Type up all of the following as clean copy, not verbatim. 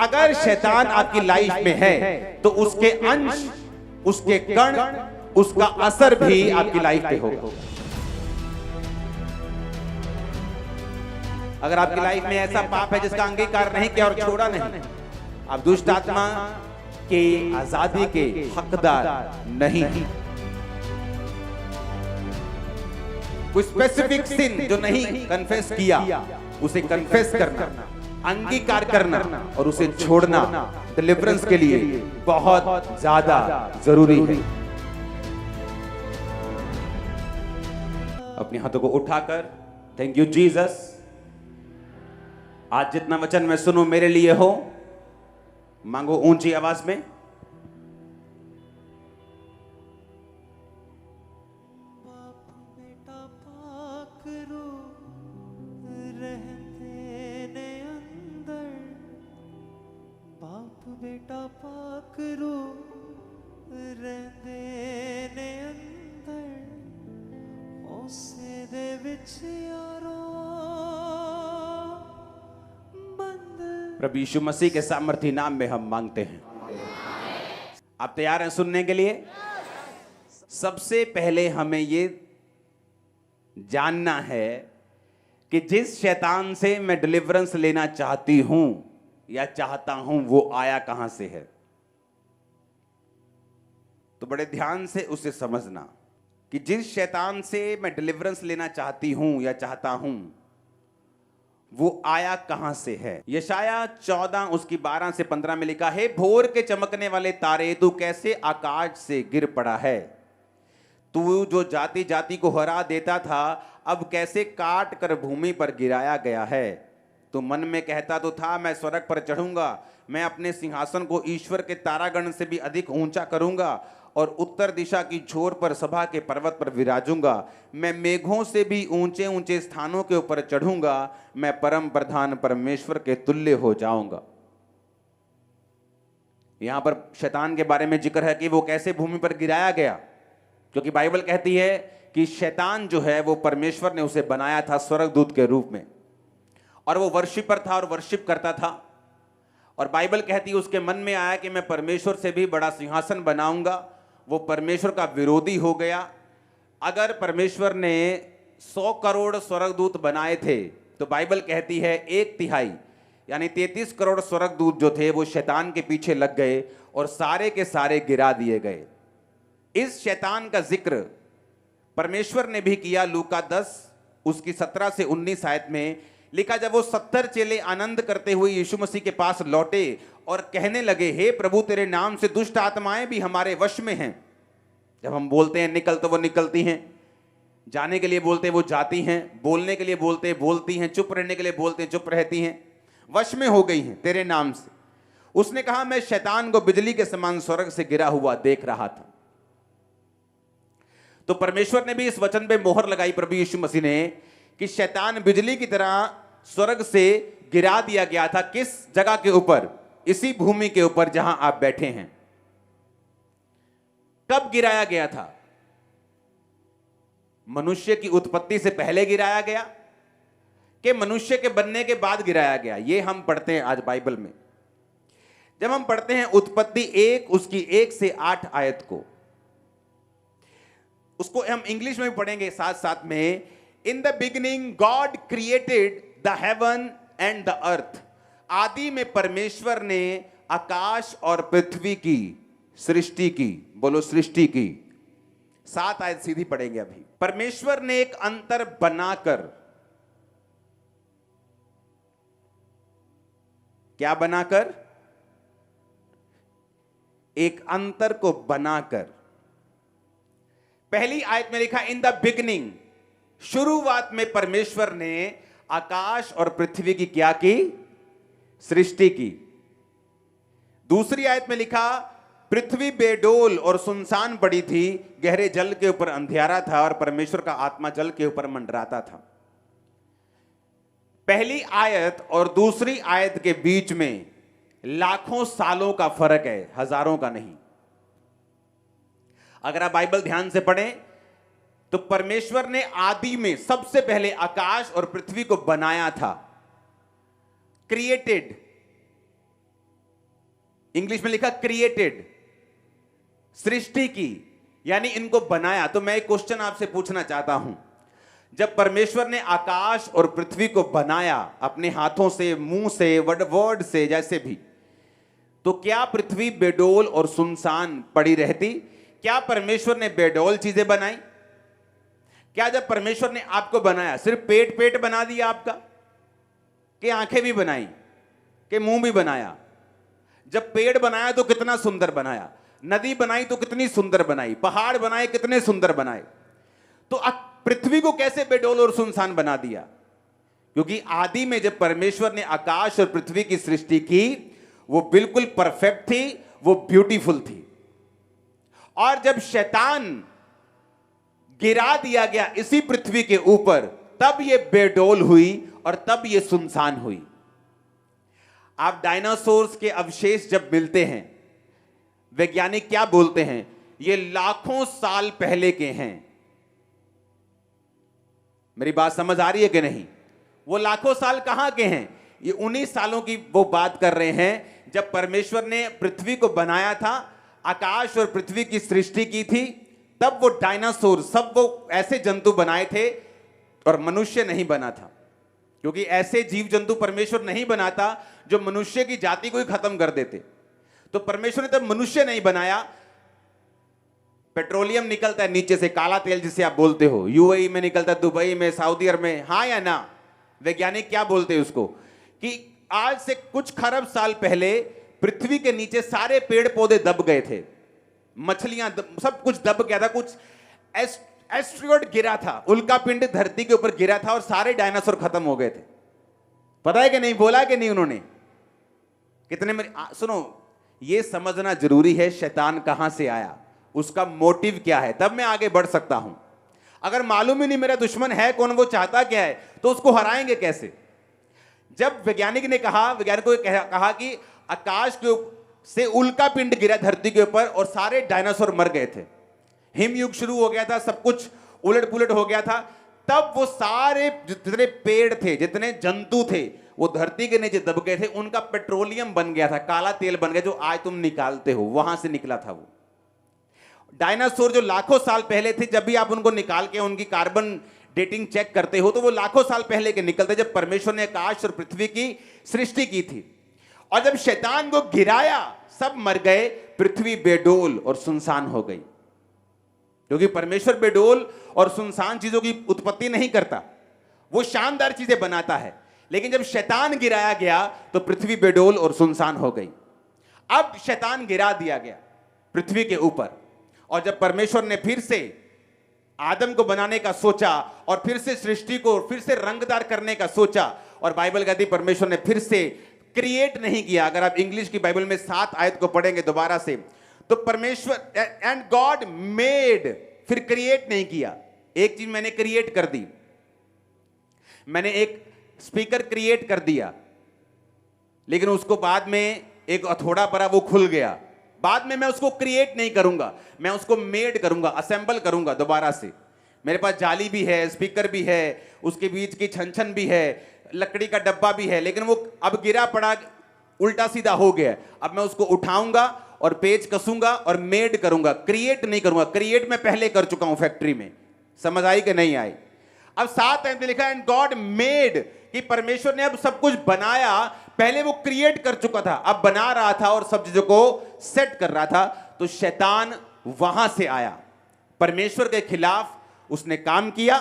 अगर शैतान आपकी लाइफ में है तो उसके अंश, उसके कण, उसका असर भी आपकी लाइफ पे होगा। अगर आपकी लाइफ में ऐसा पाप है जिसका अंगीकार नहीं किया और छोड़ा नहीं, आप दुष्ट आत्मा के आजादी के हकदार नहीं। कोई स्पेसिफिक सिन जो नहीं कन्फेस किया, उसे कन्फेस करना, अंगीकार करना और उसे छोड़ना डिलीवरेंस के लिए बहुत ज्यादा जरूरी है। अपने हाथों को उठाकर थैंक यू जीसस, आज जितना वचन मैं सुनूं मेरे लिए हो, मांगो ऊंची आवाज में। बेटा पाकरो रहंदे ने अंदर उसे दे विच यारो बंद। प्रभु यीशु मसीह के सामर्थी नाम में हम मांगते हैं। आप तैयार हैं सुनने के लिए? सबसे पहले हमें ये जानना है कि जिस शैतान से मैं डिलीवरेंस लेना चाहती हूं या चाहता हूं, वो आया कहां से है। तो बड़े ध्यान से उसे समझना कि जिस शैतान से मैं डिलीवरेंस लेना चाहती हूं या चाहता हूं, वो आया कहां से है। यशाया 14 उसकी 12 से 15 में लिखा है, भोर के चमकने वाले तारे, तू कैसे आकाश से गिर पड़ा है। तू जो जाति जाति को हरा देता था, अब कैसे काट कर भूमि पर गिराया गया है। तो मन में कहता तो था, मैं स्वर्ग पर चढ़ूंगा, मैं अपने सिंहासन को ईश्वर के तारागण से भी अधिक ऊंचा करूंगा और उत्तर दिशा की छोर पर सभा के पर्वत पर विराजूंगा। मैं मेघों से भी ऊंचे ऊंचे स्थानों के ऊपर चढ़ूंगा, मैं परम प्रधान परमेश्वर के तुल्य हो जाऊंगा। यहां पर शैतान के बारे में जिक्र है कि वो कैसे भूमि पर गिराया गया, क्योंकि बाइबल कहती है कि शैतान जो है वो परमेश्वर ने उसे बनाया था स्वर्गदूत के रूप में, और वो वर्शिपर था और वर्शिप करता था। और बाइबल कहती है उसके मन में आया कि मैं परमेश्वर से भी बड़ा सिंहासन बनाऊंगा। वो परमेश्वर का विरोधी हो गया। अगर परमेश्वर ने 100 करोड़ स्वर्गदूत बनाए थे तो बाइबल कहती है 1/3 यानी 33 करोड़ स्वर्गदूत जो थे वो शैतान के पीछे लग गए और सारे के सारे गिरा दिए गए। इस शैतान का जिक्र परमेश्वर ने भी किया। लूका 10 उसकी 17 से 19 आयत में लिखा, जब वो 70 चेले आनंद करते हुए यीशु मसीह के पास लौटे और कहने लगे, हे प्रभु, तेरे नाम से दुष्ट आत्माएं भी हमारे वश में हैं। जब हम बोलते हैं निकल तो वो निकलती हैं, जाने के लिए बोलते हैं वो जाती हैं, बोलने के लिए बोलते हैं बोलती हैं, चुप रहने के लिए बोलते हैं चुप रहती हैं, वश में हो गई हैं तेरे नाम से। उसने कहा, मैं शैतान को बिजली के समान स्वर्ग से गिरा हुआ देख रहा था। तो परमेश्वर ने भी इस वचन पे मोहर लगाई, प्रभु यीशु मसीह ने, कि शैतान बिजली की तरह स्वर्ग से गिरा दिया गया था। किस जगह के ऊपर? इसी भूमि के ऊपर जहां आप बैठे हैं। कब गिराया गया था? मनुष्य की उत्पत्ति से पहले गिराया गया कि मनुष्य के बनने के बाद गिराया गया? ये हम पढ़ते हैं आज बाइबल में। जब हम पढ़ते हैं उत्पत्ति 1 उसकी 1 से 8 आयत को, उसको हम इंग्लिश में भी पढ़ेंगे साथ साथ में। In the beginning God created the heaven and the earth. आदि में परमेश्वर ने आकाश और पृथ्वी की सृष्टि की। बोलो सृष्टि की। 7 आयत सीधी पढ़ेंगे अभी। परमेश्वर ने एक अंतर बनाकर, क्या बनाकर? एक अंतर को बनाकर। पहली आयत में लिखा इन द बिगिनिंग, शुरुआत में परमेश्वर ने आकाश और पृथ्वी की क्या की? सृष्टि की। दूसरी आयत में लिखा, पृथ्वी बेडोल और सुनसान पड़ी थी, गहरे जल के ऊपर अंधियारा था और परमेश्वर का आत्मा जल के ऊपर मंडराता था। पहली आयत और दूसरी आयत के बीच में लाखों सालों का फर्क है, हजारों का नहीं। अगर आप बाइबल ध्यान से पढ़ें तो परमेश्वर ने आदि में सबसे पहले आकाश और पृथ्वी को बनाया था, क्रिएटेड। इंग्लिश में लिखा क्रिएटेड, सृष्टि की, यानी इनको बनाया। तो मैं एक क्वेश्चन आपसे पूछना चाहता हूं, जब परमेश्वर ने आकाश और पृथ्वी को बनाया अपने हाथों से, मुंह से, वर्ड से, जैसे भी, तो क्या पृथ्वी बेडोल और सुनसान पड़ी रहती? क्या परमेश्वर ने बेडोल चीजें बनाई? क्या जब परमेश्वर ने आपको बनाया सिर्फ पेट पेट बना दिया आपका, कि आंखें भी बनाई, कि मुंह भी बनाया? जब पेड़ बनाया तो कितना सुंदर बनाया, नदी बनाई तो कितनी सुंदर बनाई, पहाड़ बनाए कितने सुंदर बनाए। तो पृथ्वी को कैसे बेडोल और सुनसान बना दिया? क्योंकि आदि में जब परमेश्वर ने आकाश और पृथ्वी की सृष्टि की, वो बिल्कुल परफेक्ट थी, वो ब्यूटीफुल थी। और जब शैतान गिरा दिया गया इसी पृथ्वी के ऊपर, तब ये बेडोल हुई और तब ये सुनसान हुई। आप डायनासोर्स के अवशेष जब मिलते हैं, वैज्ञानिक क्या बोलते हैं? ये लाखों साल पहले के हैं। मेरी बात समझ आ रही है कि नहीं? वो लाखों साल कहां के हैं? ये 19 सालों की वो बात कर रहे हैं जब परमेश्वर ने पृथ्वी को बनाया था, आकाश और पृथ्वी की सृष्टि की थी, तब वो डायनासोर, सब वो ऐसे जंतु बनाए थे और मनुष्य नहीं बना था। क्योंकि ऐसे जीव जंतु परमेश्वर नहीं बनाता जो मनुष्य की जाति को ही खत्म कर देते। तो परमेश्वर ने तब मनुष्य नहीं बनाया। पेट्रोलियम निकलता है नीचे से, काला तेल जिसे आप बोलते हो, यूएई में निकलता है, दुबई में, सऊदी अरब में, हाँ या ना? वैज्ञानिक क्या बोलते हैं उसको, कि आज से कुछ खरब साल पहले पृथ्वी के नीचे सारे पेड़ पौधे दब गए थे, मछलियां सब कुछ दब गया था, कुछ एस्ट्रॉयड गिरा था, उल्का पिंड धरती के ऊपर गिरा था और सारे डायनासोर खत्म हो गए थे। पता है कि नहीं? बोला कि नहीं उन्होंने? कितने सुनो, ये समझना जरूरी है शैतान कहां से आया, उसका मोटिव क्या है, तब मैं आगे बढ़ सकता हूं। अगर मालूम ही नहीं मेरा दुश्मन है कौन, वो चाहता क्या है, तो उसको हराएंगे कैसे? जब वैज्ञानिक ने कहा, वैज्ञानिकों ने कहा कि आकाश के से उल्का पिंड गिरा धरती के ऊपर और सारे डायनासोर मर गए थे, हिमयुग शुरू हो गया था, सब कुछ उलट पुलट हो गया था, तब वो सारे जितने पेड़ थे, जितने जंतु थे, वो धरती के नीचे दब गए थे, उनका पेट्रोलियम बन गया था, काला तेल बन गया, जो आज तुम निकालते हो, वहां से निकला था वो। डायनासोर जो लाखों साल पहले थे, जब भी आप उनको निकाल के उनकी कार्बन डेटिंग चेक करते हो, तो वो लाखों साल पहले के निकलते, जब परमेश्वर ने आकाश और पृथ्वी की सृष्टि की थी। और जब शैतान को गिराया, सब मर गए, पृथ्वी बेडोल और सुनसान हो गई। क्योंकि परमेश्वर बेडोल और सुनसान चीजों की उत्पत्ति नहीं करता, वो शानदार चीजें बनाता है। लेकिन जब शैतान गिराया गया तो पृथ्वी बेडोल और सुनसान हो गई। अब शैतान गिरा दिया गया पृथ्वी के ऊपर, और जब परमेश्वर ने फिर से आदम को बनाने का सोचा और फिर से सृष्टि को फिर से रंगदार करने का सोचा, और बाइबल कहती है परमेश्वर ने फिर से क्रिएट नहीं किया। अगर आप इंग्लिश की बाइबल में 7 आयत को पढ़ेंगे दोबारा से, तो परमेश्वर एंड गॉड मेड, फिर क्रिएट नहीं किया। एक चीज मैंने क्रिएट कर दी, मैंने एक स्पीकर क्रिएट कर दिया, लेकिन उसको बाद में एक हथौड़ा पड़ा, वो खुल गया। बाद में मैं उसको क्रिएट नहीं करूंगा, मैं उसको मेड करूंगा, असेंबल करूंगा दोबारा से। मेरे पास जाली भी है, स्पीकर भी है, उसके बीच की छन भी है, लकड़ी का डब्बा भी है, लेकिन वो अब गिरा पड़ा, उल्टा सीधा हो गया। अब मैं उसको उठाऊंगा और पेच कसूंगा और मेड करूंगा, क्रिएट नहीं करूंगा। क्रिएट मैं पहले कर चुका हूं फैक्ट्री में। समझ आई कि नहीं आई? अब 7 में लिखा एंड गॉड मेड, कि परमेश्वर ने अब सब कुछ बनाया। पहले वो क्रिएट कर चुका था, अब बना रहा था और सब चीजों को सेट कर रहा था। तो शैतान वहां से आया, परमेश्वर के खिलाफ उसने काम किया।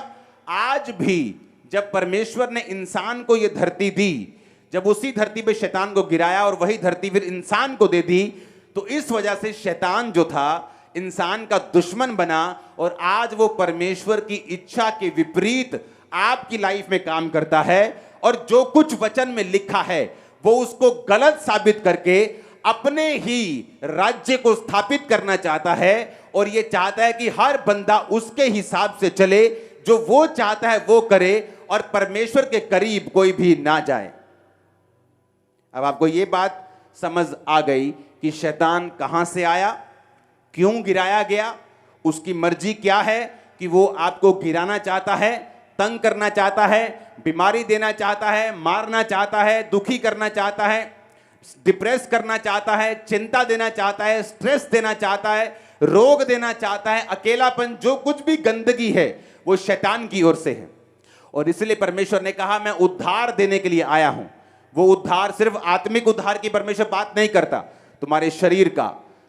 आज भी जब परमेश्वर ने इंसान को यह धरती दी, जब उसी धरती पे शैतान को गिराया और वही धरती फिर इंसान को दे दी, तो इस वजह से शैतान जो था इंसान का दुश्मन बना, और आज वो परमेश्वर की इच्छा के विपरीत आपकी लाइफ में काम करता है, और जो कुछ वचन में लिखा है वो उसको गलत साबित करके अपने ही राज्य को स्थापित करना चाहता है। और ये चाहता है कि हर बंदा उसके हिसाब से चले, जो वो चाहता है वो करे, और परमेश्वर के करीब कोई भी ना जाए। अब आपको ये बात समझ आ गई कि शैतान कहां से आया, क्यों गिराया गया, उसकी मर्जी क्या है, कि वो आपको गिराना चाहता है, तंग करना चाहता है, बीमारी देना चाहता है, मारना चाहता है, दुखी करना चाहता है, डिप्रेस करना चाहता है, चिंता देना चाहता है, स्ट्रेस देना चाहता है, रोग देना चाहता है, अकेलापन, जो कुछ भी गंदगी है वो शैतान की ओर से है। और इसलिए परमेश्वर ने कहा मैं उद्धार देने के लिए आया हूं। वो उद्धार सिर्फ आत्मिक उद्धार की परमेश्वर बात नहीं करता, तुम्हारे शरीर का,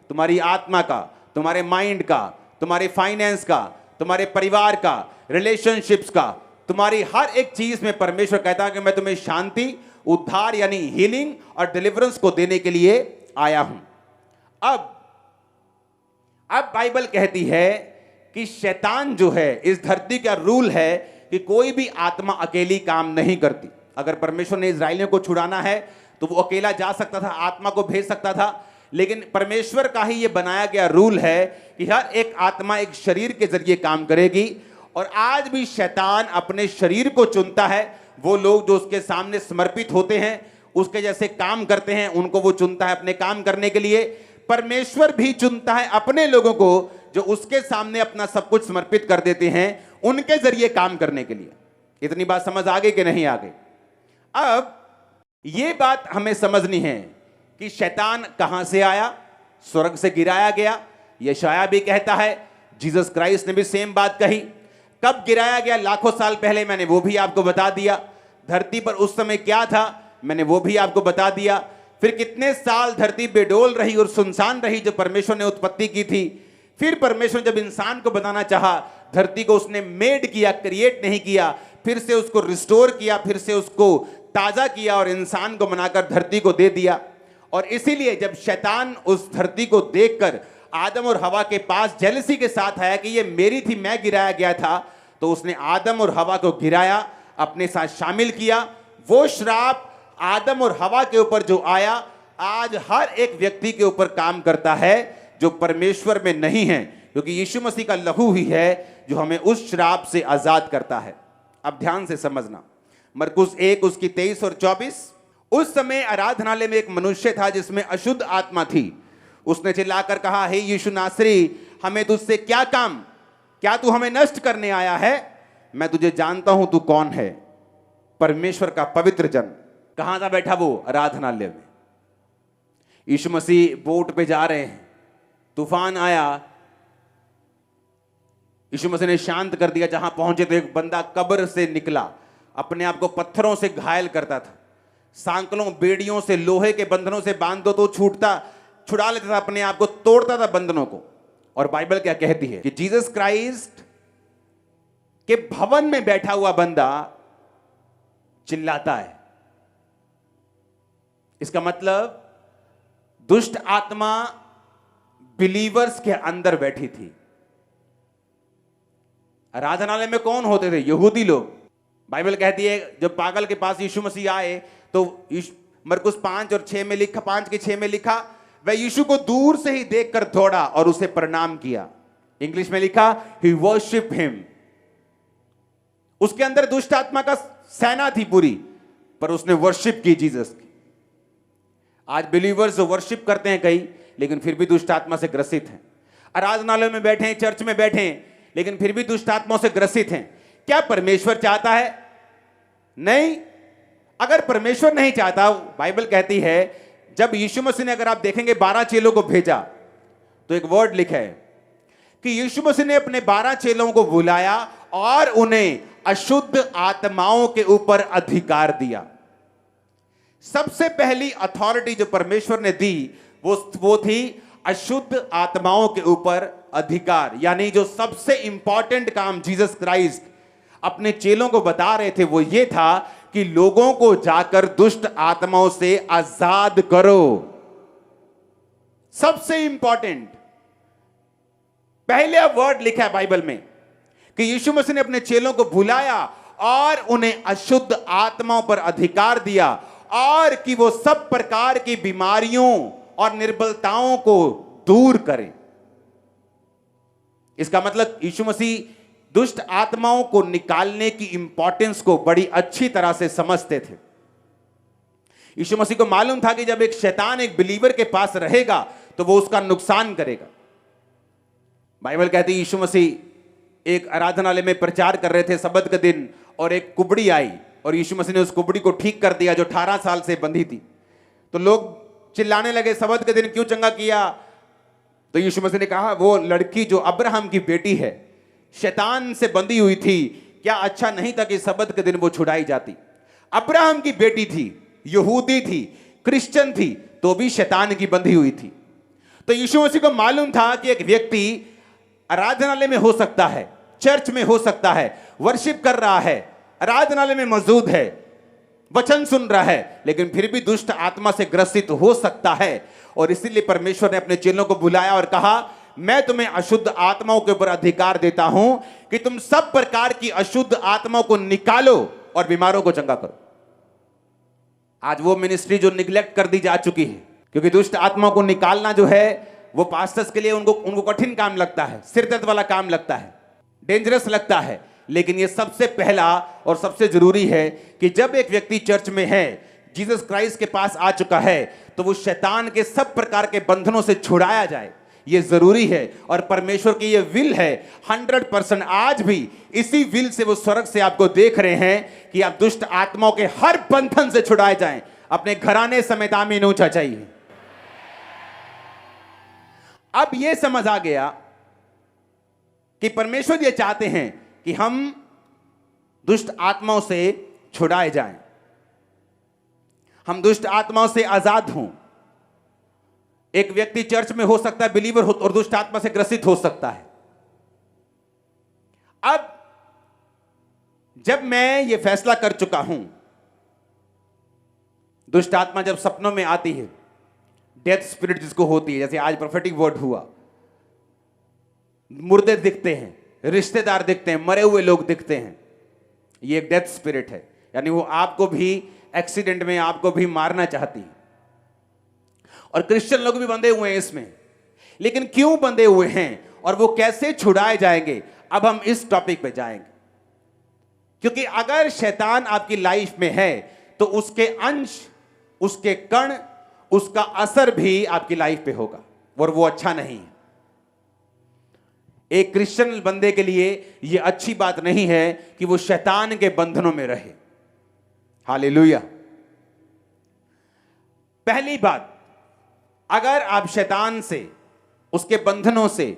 तुम्हारी आत्मा का, तुम्हारे माइंड का, तुम्हारे फाइनेंस का, तुम्हारे परिवार का, रिलेशनशिप्स का, तुम्हारी हर एक चीज में परमेश्वर कहता है कि मैं तुम्हें शांति, उद्धार यानी हीलिंग और डिलीवरेंस को देने के लिए आया हूं। अब बाइबल कहती है कि शैतान जो है, इस धरती का रूल है कि कोई भी आत्मा अकेली काम नहीं करती। अगर परमेश्वर ने इजराइलियों को छुड़ाना है तो वो अकेला जा सकता था, आत्मा को भेज सकता था, लेकिन परमेश्वर का ही ये बनाया गया रूल है कि हर एक आत्मा एक शरीर के जरिए काम करेगी। और आज भी शैतान अपने शरीर को चुनता है, वो लोग जो उसके सामने समर्पित होते हैं, उसके जैसे काम करते हैं, उनको वो चुनता है अपने काम करने के लिए। परमेश्वर भी चुनता है अपने लोगों को जो उसके सामने अपना सब कुछ समर्पित कर देते हैं, उनके जरिए काम करने के लिए। इतनी बात समझ आ गई कि नहीं आ गई? अब ये बात हमें समझनी है कि शैतान कहां से आया, स्वर्ग से गिराया गया। यशाया भी कहता है, जीसस क्राइस्ट ने भी सेम बात कही। कब गिराया गया? लाखों साल पहले, मैंने वो भी आपको बता दिया। धरती पर उस समय क्या था, मैंने वो भी आपको बता दिया। फिर कितने साल धरती बेडोल रही और सुनसान रही जो परमेश्वर ने उत्पत्ति की थी। फिर परमेश्वर जब इंसान को बनाना चाहा, धरती को उसने मेड किया, क्रिएट नहीं किया, फिर से उसको रिस्टोर किया, फिर से उसको ताजा किया और इंसान को बनाकर धरती को दे दिया। और इसीलिए जब शैतान उस धरती को देखकर आदम और हवा के पास जेलसी के साथ आया कि ये मेरी थी, मैं गिराया गया था, तो उसने आदम और हवा को गिराया, अपने साथ शामिल किया। वो श्राप आदम और हवा के ऊपर जो आया, आज हर एक व्यक्ति के ऊपर काम करता है जो परमेश्वर में नहीं है, क्योंकि यीशु मसीह का लहू ही है जो हमें उस श्राप से आजाद करता है। अब ध्यान से समझना, मरकुस 1 उसकी 23 और 24। उस समय आराधनालय में एक मनुष्य था जिसमें अशुद्ध आत्मा थी। उसने चिल्लाकर कहा, हे यीशु नासरी, हमें तुझसे क्या काम? क्या तू हमें नष्ट करने आया है? मैं तुझे जानता हूं तू कौन है, परमेश्वर का पवित्र जन। कहां था बैठा वो? आराधनालय में। यीशु मसीह बोट पे जा रहे हैं, तूफान आया, यीशु मसीह ने शांत कर दिया। जहां पहुंचे तो एक बंदा कब्र से निकला, अपने आप को पत्थरों से घायल करता था, सांकलों बेड़ियों से, लोहे के बंधनों से बांध दो तो छुड़ा लेता था, अपने आप को तोड़ता था बंधनों को। और बाइबल क्या कहती है कि जीसस क्राइस्ट के भवन में बैठा हुआ बंदा चिल्लाता है। इसका मतलब दुष्ट आत्मा बिलीवर्स के अंदर बैठी थी। आराधनालय में कौन होते थे? यहूदी लोग। बाइबल कहती है जब पागल के पास यीशु मसीह आए तो मरकुस 5 और 6 में लिखा, 5 के 6 में लिखा, वह यीशु को दूर से ही देखकर दौड़ा और उसे प्रणाम किया। इंग्लिश में लिखा, ही वर्शिप हिम। उसके अंदर दुष्ट आत्मा का सेना थी पूरी, पर उसने वर्शिप की जीसस की। आज बिलीवर्स जो वर्शिप करते हैं कई, लेकिन फिर भी दुष्ट आत्मा से ग्रसित हैं। आराधनालय में बैठे हैं, चर्च में बैठे हैं, लेकिन फिर भी दुष्ट आत्माओं से ग्रसित हैं। क्या परमेश्वर चाहता है? नहीं। अगर परमेश्वर नहीं चाहता, बाइबल कहती है जब यीशु मसीह ने, अगर आप देखेंगे 12 चेलों को भेजा, तो एक वर्ड लिखा है कि यीशु मसीह ने अपने 12 चेलों को बुलाया और उन्हें अशुद्ध आत्माओं के ऊपर अधिकार दिया। सबसे पहली अथॉरिटी जो परमेश्वर ने दी वो थी अशुद्ध आत्माओं के ऊपर अधिकार। यानी जो सबसे इंपॉर्टेंट काम जीसस क्राइस्ट अपने चेलों को बता रहे थे वो ये था कि लोगों को जाकर दुष्ट आत्माओं से आजाद करो। सबसे इंपॉर्टेंट पहले वर्ड लिखा है बाइबल में कि यीशु मसीह ने अपने चेलों को बुलाया और उन्हें अशुद्ध आत्माओं पर अधिकार दिया और कि वो सब प्रकार की बीमारियों और निर्बलताओं को दूर करें। इसका मतलब यीशु मसीह दुष्ट आत्माओं को निकालने की इंपॉर्टेंस को बड़ी अच्छी तरह से समझते थे। यीशु मसीह को मालूम था कि जब एक शैतान एक बिलीवर के पास रहेगा तो वो उसका नुकसान करेगा। बाइबल कहती है यीशु मसीह एक आराधनालय में प्रचार कर रहे थे सब्त के दिन, और एक कुबड़ी आई और यीशु मसीह ने उस कुबड़ी को ठीक कर दिया जो 18 साल से बंधी थी। तो लोग चिल्लाने लगे, सबत के दिन क्यों चंगा किया? तो यीशु मसीह ने कहा, वो लड़की जो अब्राहम की बेटी है, शैतान से बंधी हुई थी, क्या अच्छा नहीं था कि सबत के दिन वो छुड़ाई जाती? अब्राहम की बेटी थी, यहूदी थी, क्रिश्चियन थी, तो भी शैतान की बंधी हुई थी। तो यीशु मसीह को मालूम था कि एक व्यक्ति आराधनालय में हो सकता है, चर्च में हो सकता है, वर्शिप कर रहा है, आराधनालय में मौजूद है, वचन सुन रहा है, लेकिन फिर भी दुष्ट आत्मा से ग्रसित हो सकता है। और इसीलिए परमेश्वर ने अपने चेलों को बुलाया और कहा, मैं तुम्हें अशुद्ध आत्माओं के ऊपर अधिकार देता हूं कि तुम सब प्रकार की अशुद्ध आत्माओं को निकालो और बीमारों को चंगा करो। आज वो मिनिस्ट्री जो निग्लेक्ट कर दी जा चुकी है, क्योंकि दुष्ट आत्माओं को निकालना जो है वो पास्टर्स के लिए उनको कठिन काम लगता है, सिर दर्द वाला काम लगता है, डेंजरस लगता है। लेकिन ये सबसे पहला और सबसे जरूरी है कि जब एक व्यक्ति चर्च में है, जीसस क्राइस्ट के पास आ चुका है, तो वो शैतान के सब प्रकार के बंधनों से छुड़ाया जाए। ये जरूरी है और परमेश्वर की ये विल है 100%। आज भी इसी विल से वो स्वर्ग से आपको देख रहे हैं कि आप दुष्ट आत्माओं के हर बंधन से छुड़ाए जाएं। अपने घराने समेत आमीन ऊंचा चाहिए। अब ये समझ आ गया कि परमेश्वर ये चाहते हैं कि हम दुष्ट आत्माओं से छुड़ाए जाएं, हम दुष्ट आत्माओं से आजाद हों। एक व्यक्ति चर्च में हो सकता है, बिलीवर हो, और दुष्ट आत्मा से ग्रसित हो सकता है। अब जब मैं ये फैसला कर चुका हूं, दुष्ट आत्मा जब सपनों में आती है, डेथ स्पिरिट जिसको होती है, जैसे आज प्रोफेटिक वर्ड हुआ, मुर्दे दिखते हैं, रिश्तेदार दिखते हैं, मरे हुए लोग दिखते हैं, ये एक डेथ स्पिरिट है। यानी वो आपको भी एक्सीडेंट में आपको भी मारना चाहती है। और क्रिश्चियन लोग भी बंधे हुए हैं इसमें। लेकिन क्यों बंधे हुए हैं और वो कैसे छुड़ाए जाएंगे, अब हम इस टॉपिक पे जाएंगे। क्योंकि अगर शैतान आपकी लाइफ में है तो उसके अंश, उसके कण, उसका असर भी आपकी लाइफ पे होगा और वो अच्छा नहीं है। एक क्रिश्चियन बंदे के लिए यह अच्छी बात नहीं है कि वो शैतान के बंधनों में रहे। हालेलुया। पहली बात, अगर आप शैतान से, उसके बंधनों से,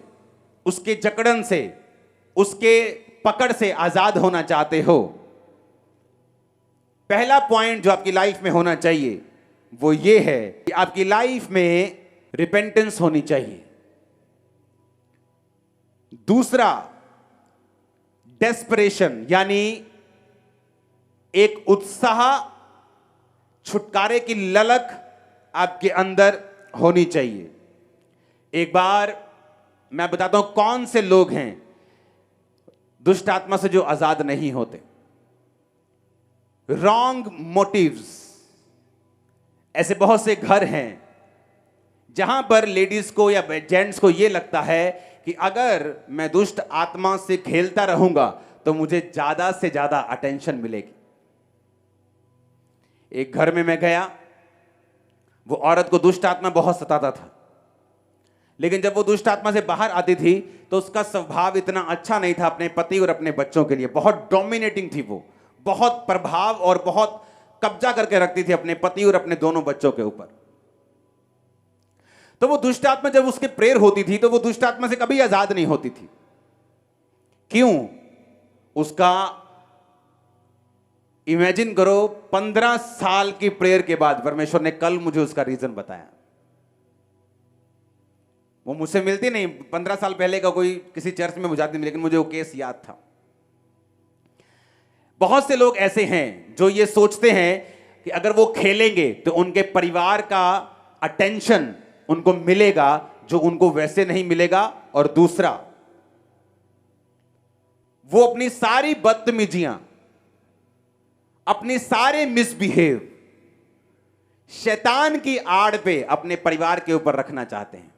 उसके जकड़न से, उसके पकड़ से आजाद होना चाहते हो, पहला पॉइंट जो आपकी लाइफ में होना चाहिए वो ये है कि आपकी लाइफ में रिपेंटेंस होनी चाहिए। दूसरा, डेस्परेशन, यानी एक उत्साह, छुटकारे की ललक आपके अंदर होनी चाहिए। एक बार मैं बताता हूं कौन से लोग हैं दुष्ट आत्मा से जो आजाद नहीं होते। Wrong motives. ऐसे बहुत से घर हैं जहां पर लेडीज को या जेंट्स को यह लगता है कि अगर मैं दुष्ट आत्मा से खेलता रहूंगा तो मुझे ज्यादा से ज्यादा अटेंशन मिलेगी। एक घर में मैं गया, वो औरत को दुष्ट आत्मा बहुत सताता था, लेकिन जब वो दुष्ट आत्मा से बाहर आती थी तो उसका स्वभाव इतना अच्छा नहीं था अपने पति और अपने बच्चों के लिए। बहुत डोमिनेटिंग थी वो, बहुत प्रभाव और बहुत कब्जा करके रखती थी अपने पति और अपने दोनों बच्चों के ऊपर। तो वो दुष्ट आत्मा जब उसके प्रेयर होती थी तो वो दुष्ट आत्मा से कभी आजाद नहीं होती थी। क्यों? उसका इमेजिन करो, 15 साल की प्रेयर के बाद परमेश्वर ने कल मुझे उसका रीजन बताया। वो मुझसे मिलती नहीं, 15 साल पहले का कोई किसी चर्च में बुझाती नहीं, लेकिन मुझे वो केस याद था। बहुत से लोग ऐसे हैं जो ये सोचते हैं कि अगर वो खेलेंगे तो उनके परिवार का अटेंशन उनको मिलेगा जो उनको वैसे नहीं मिलेगा। और दूसरा, वो अपनी सारी बदतमीजियां, अपने सारे मिसबिहेव शैतान की आड़ पे अपने परिवार के ऊपर रखना चाहते हैं।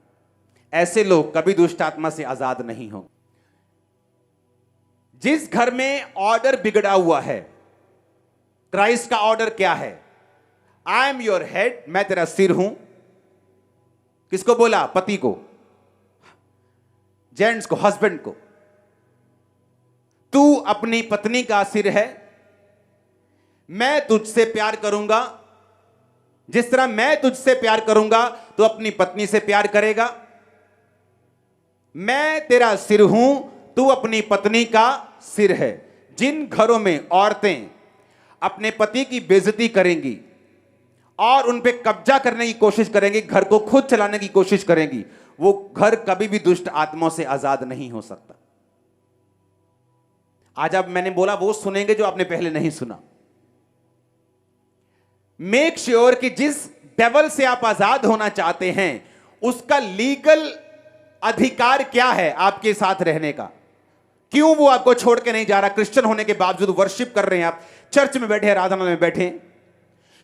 ऐसे लोग कभी दुष्ट आत्मा से आजाद नहीं होंगे। जिस घर में ऑर्डर बिगड़ा हुआ है, क्राइस्ट का ऑर्डर क्या है? आई एम योर हेड, मैं तेरा सिर हूं। किसको बोला? पति को, जेंट्स को, हस्बैंड को। तू अपनी पत्नी का सिर है, मैं तुझसे प्यार करूंगा, जिस तरह मैं तुझसे प्यार करूंगा तो अपनी पत्नी से प्यार करेगा। मैं तेरा सिर हूं, तू अपनी पत्नी का सिर है। जिन घरों में औरतें अपने पति की बेइज्जती करेंगी और उन पे कब्जा करने की कोशिश करेंगी, घर को खुद चलाने की कोशिश करेंगी, वो घर कभी भी दुष्ट आत्माओं से आजाद नहीं हो सकता। आज अब मैंने बोला वो सुनेंगे जो आपने पहले नहीं सुना। मेक श्योर कि जिस डेवल से आप आजाद होना चाहते हैं उसका लीगल अधिकार क्या है आपके साथ रहने का। क्यों वो आपको छोड़ के नहीं जा रहा, क्रिश्चियन होने के बावजूद वर्शिप कर रहे हैं आप, चर्च में बैठे, आराधना में बैठे,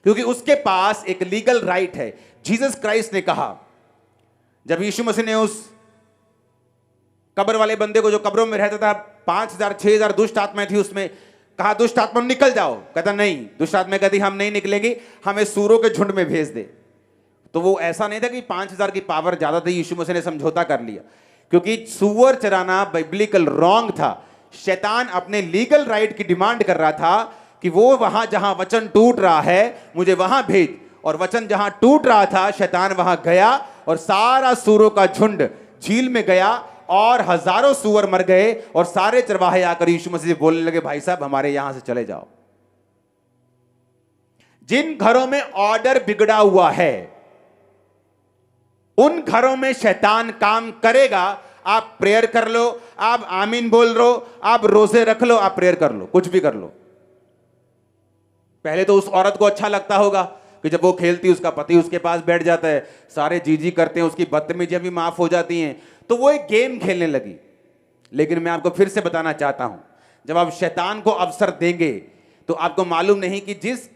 क्योंकि उसके पास एक लीगल राइट है। जीसस क्राइस्ट ने कहा, जब यीशु मसीह ने उस कब्र वाले बंदे को जो कब्रों में रहता था, 5,000 6,000 दुष्ट आत्माएं थी, उसमें कहा दुष्ट आत्मा निकल जाओ। कहता नहीं, दुष्ट आत्मा कहती हम नहीं निकलेंगे, हमें सूरों के झुंड में भेज दे। तो वो ऐसा नहीं था कि 5,000 की पावर ज्यादा थी, यीशु मसीह ने समझौता कर लिया, क्योंकि सुअर चराना बाइबलिकल रॉन्ग था। शैतान अपने लीगल राइट की डिमांड कर रहा था कि वो वहां जहां वचन टूट रहा है मुझे वहां भेज। और वचन जहां टूट रहा था शैतान वहां गया और सारा सूरों का झुंड झील में गया और हजारों सूअर मर गए। और सारे चरवाहे आकर यीशु मसीह से बोलने लगे, भाई साहब हमारे यहां से चले जाओ। जिन घरों में ऑर्डर बिगड़ा हुआ है उन घरों में शैतान काम करेगा। आप प्रेयर कर लो, आप आमीन बोल लो, आप रोजे रख लो, आप प्रेयर कर लो, कुछ भी कर लो। पहले तो उस औरत को अच्छा लगता होगा कि जब वो खेलती उसका पति उसके पास बैठ जाता है, सारे जी करते हैं, उसकी बदतमीजियां भी माफ हो जाती हैं, तो वो एक गेम खेलने लगी। लेकिन मैं आपको फिर से बताना चाहता हूं, जब आप शैतान को अवसर देंगे तो आपको मालूम नहीं कि जिस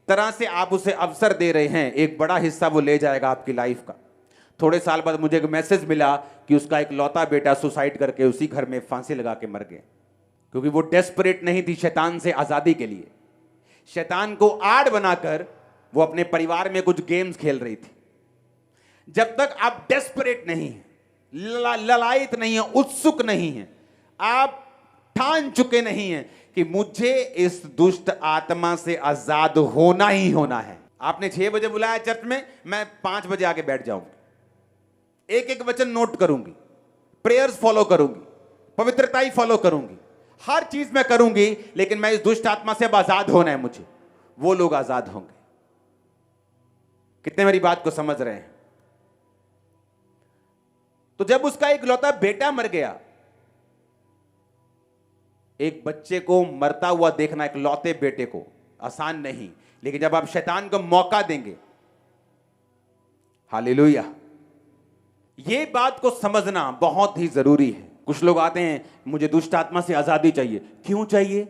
तरह से आप उसे अवसर दे रहे हैं एक बड़ा हिस्सा वो ले जाएगा आपकी लाइफ का। थोड़े साल बाद मुझे एक मैसेज मिला कि उसका एक लौता बेटा सुसाइड करके उसी घर में फांसी लगा के मर गया, क्योंकि वो डेस्परेट नहीं थी शैतान से आजादी के लिए। शैतान को आड़ बनाकर वो अपने परिवार में कुछ गेम्स खेल रही थी। जब तक आप डेस्परेट नहीं हैं, ललायत नहीं है, उत्सुक नहीं है, आप ठान चुके नहीं हैं कि मुझे इस दुष्ट आत्मा से आजाद होना ही होना है। आपने 6 बजे बुलाया चर्च में, मैं 5 बजे आके बैठ जाऊंगी, एक एक वचन नोट करूंगी, प्रेयर्स फॉलो करूंगी, पवित्रता ही फॉलो करूंगी, हर चीज मैं करूंगी, लेकिन मैं इस दुष्ट आत्मा से अब आजाद होना है मुझे। वो लोग आजाद होंगे। कितने मेरी बात को समझ रहे हैं? तो जब उसका एक लौता बेटा मर गया, एक बच्चे को मरता हुआ देखना, एक लौते बेटे को, आसान नहीं। लेकिन जब आप शैतान को मौका देंगे, हालेलुया, ये बात को समझना बहुत ही जरूरी है। कुछ लोग आते हैं, मुझे दुष्ट आत्मा से आजादी चाहिए। क्यों चाहिए?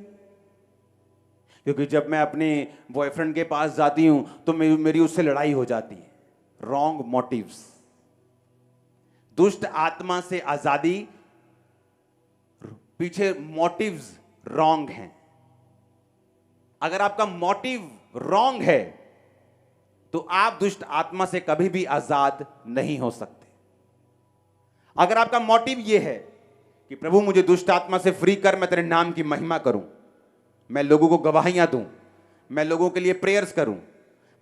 क्योंकि जब मैं अपने बॉयफ्रेंड के पास जाती हूं तो मेरी उससे लड़ाई हो जाती है। Wrong motives. दुष्ट आत्मा से आजादी पीछे मोटिव्स रॉन्ग हैं। अगर आपका मोटिव रॉन्ग है तो आप दुष्ट आत्मा से कभी भी आजाद नहीं हो सकते। अगर आपका मोटिव यह है कि प्रभु मुझे दुष्ट आत्मा से फ्री कर, मैं तेरे नाम की महिमा करूं, मैं लोगों को गवाहियां दूं, मैं लोगों के लिए प्रेयर्स करूं,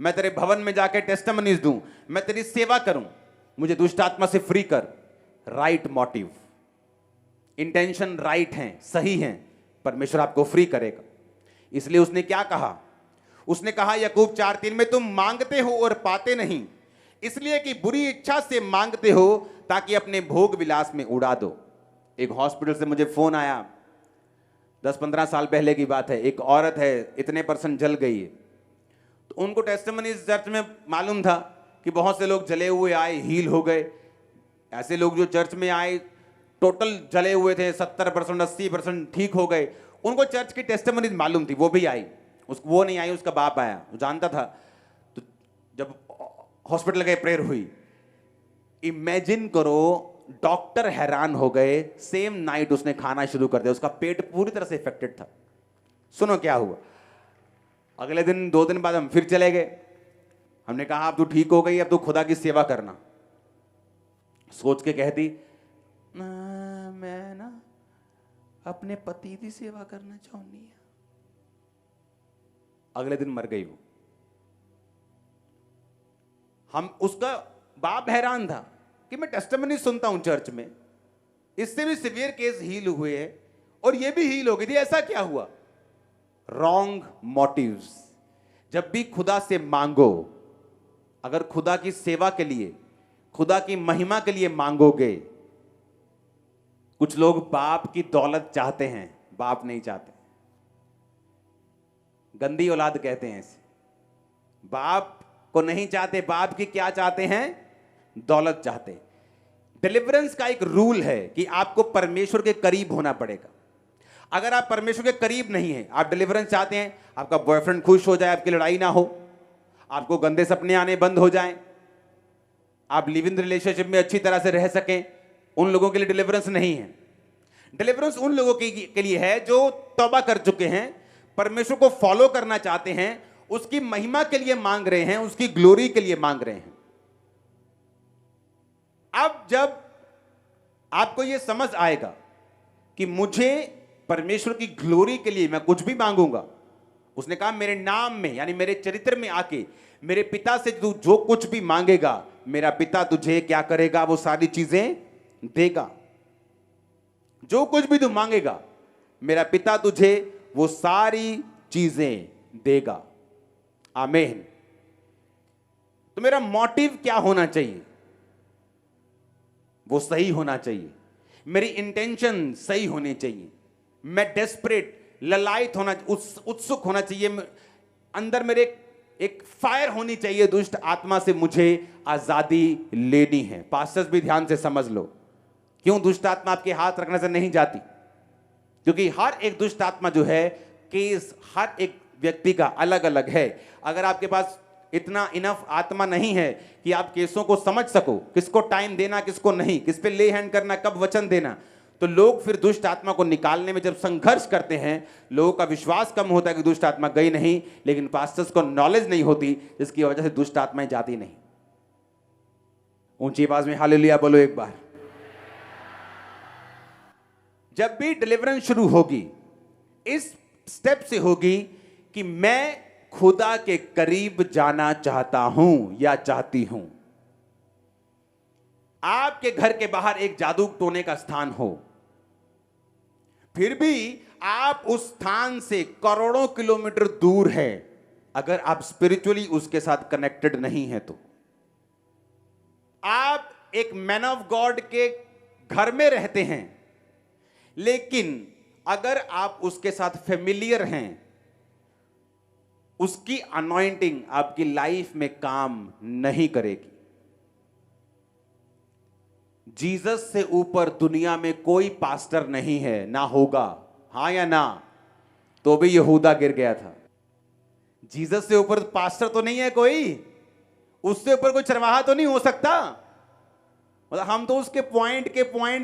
मैं तेरे भवन में जाकर टेस्टिमनीज दूं, मैं तेरी सेवा करूं, मुझे दुष्ट आत्मा से फ्री कर। राइट मोटिव, इंटेंशन राइट हैं, सही हैं, परमेश्वर आपको फ्री करेगा। इसलिए उसने क्या कहा? उसने कहा याकूब 4:3 में, तुम मांगते हो और पाते नहीं, इसलिए कि बुरी इच्छा से मांगते हो ताकि अपने भोग विलास में उड़ा दो। एक हॉस्पिटल से मुझे फोन आया, 10-15 साल पहले की बात है। एक औरत है, इतने % जल गई है। तो उनको टेस्टिमनी चर्च में मालूम था कि बहुत से लोग जले हुए आए, हील हो गए। ऐसे लोग जो चर्च में आए टोटल जले हुए थे, 70% 80% ठीक हो गए। उनको चर्च की टेस्टिमनी मालूम थी, वो भी आई। वो नहीं आई, उसका बाप आया, वो जानता था। तो जब हॉस्पिटल गए, प्रेयर हुई। इमेजिन करो, डॉक्टर हैरान हो गए, सेम नाइट उसने खाना शुरू कर दिया, उसका पेट पूरी तरह से इफेक्टेड था। सुनो क्या हुआ। अगले दिन 2 दिन बाद हम फिर चले गए। हमने कहा अब तू ठीक हो गई, अब तू खुदा की सेवा करना। सोच के कहती, मैं ना अपने पति की सेवा करना चाहती है। अगले दिन मर गई वो। हम उसका बाप हैरान था कि मैं टेस्टिमनी सुनता हूं चर्च में, इससे भी सिवियर केस हील हुए हैं और ये भी हील हो गई थी, ऐसा क्या हुआ? Wrong motives. जब भी खुदा से मांगो, अगर खुदा की सेवा के लिए, खुदा की महिमा के लिए मांगोगे, कुछ लोग बाप की दौलत चाहते हैं, बाप नहीं चाहते, गंदी औलाद कहते हैं इसे, बाप को नहीं चाहते, बाप की क्या चाहते हैं? दौलत चाहते। डिलीवरेंस का एक रूल है कि आपको परमेश्वर के करीब होना पड़ेगा। अगर आप परमेश्वर के करीब नहीं हैं, आप डिलीवरेंस चाहते हैं, आपका बॉयफ्रेंड खुश हो जाए, आपकी लड़ाई ना हो, आपको गंदे सपने आने बंद हो जाएं, आप लिव इन रिलेशनशिप में अच्छी तरह से रह सकें, उन लोगों के लिए डिलीवरेंस नहीं है। डिलीवरेंस उन लोगों के लिए है जो तौबा कर चुके हैं, परमेश्वर को फॉलो करना चाहते हैं, उसकी महिमा के लिए मांग रहे हैं, उसकी ग्लोरी के लिए मांग रहे हैं। अब जब आपको यह समझ आएगा कि मुझे परमेश्वर की ग्लोरी के लिए मैं कुछ भी मांगूंगा, उसने कहा मेरे नाम में यानी मेरे चरित्र में आके मेरे पिता से तू जो कुछ भी मांगेगा, मेरा पिता तुझे क्या करेगा? वो सारी चीजें देगा। जो कुछ भी तू मांगेगा, मेरा पिता तुझे वो सारी चीजें देगा। आमीन। तो मेरा मोटिव क्या होना चाहिए? वो सही होना चाहिए। मेरी इंटेंशन सही होनी चाहिए। मैं डेस्परेट, ललायत होना, उत्सुक होना चाहिए, अंदर मेरे एक फायर होनी चाहिए, दुष्ट आत्मा से मुझे आजादी लेनी है। पास्टर्स भी ध्यान से समझ लो, क्यों दुष्ट आत्मा आपके हाथ रखने से नहीं जाती? क्योंकि हर एक दुष्ट आत्मा जो है, केस हर एक व्यक्ति का अलग अलग है। अगर आपके पास इतना इनफ आत्मा नहीं है कि आप केसों को समझ सको, किसको टाइम देना, किसको नहीं, किस पे ले हैंड करना, कब वचन देना, तो लोग फिर दुष्ट आत्मा को निकालने में जब संघर्ष करते हैं, लोगों का विश्वास कम होता है कि दुष्ट आत्मा गई नहीं, लेकिन पास्टर्स को नॉलेज नहीं होती, जिसकी वजह से दुष्ट आत्माएं जाती नहीं। ऊंची आवाज में हालेलुया बोलो एक बार। जब भी डिलीवरेंस शुरू होगी, इस स्टेप से होगी कि मैं खुदा के करीब जाना चाहता हूं या चाहती हूं। आपके घर के बाहर एक जादू टोने का स्थान हो, फिर भी आप उस स्थान से करोड़ों किलोमीटर दूर है, अगर आप स्पिरिचुअली उसके साथ कनेक्टेड नहीं है तो। आप एक मैन ऑफ गॉड के घर में रहते हैं, लेकिन अगर आप उसके साथ फेमिलियर हैं, उसकी अनॉइंटिंग आपकी लाइफ में काम नहीं करेगी। जीसस से ऊपर दुनिया में कोई पास्टर नहीं है, ना होगा, हां या ना? तो भी यहूदा गिर गया था। जीसस से ऊपर पास्टर तो नहीं है कोई, उससे ऊपर कोई चरवाहा तो नहीं हो सकता। मतलब हम तो उसके पॉइंट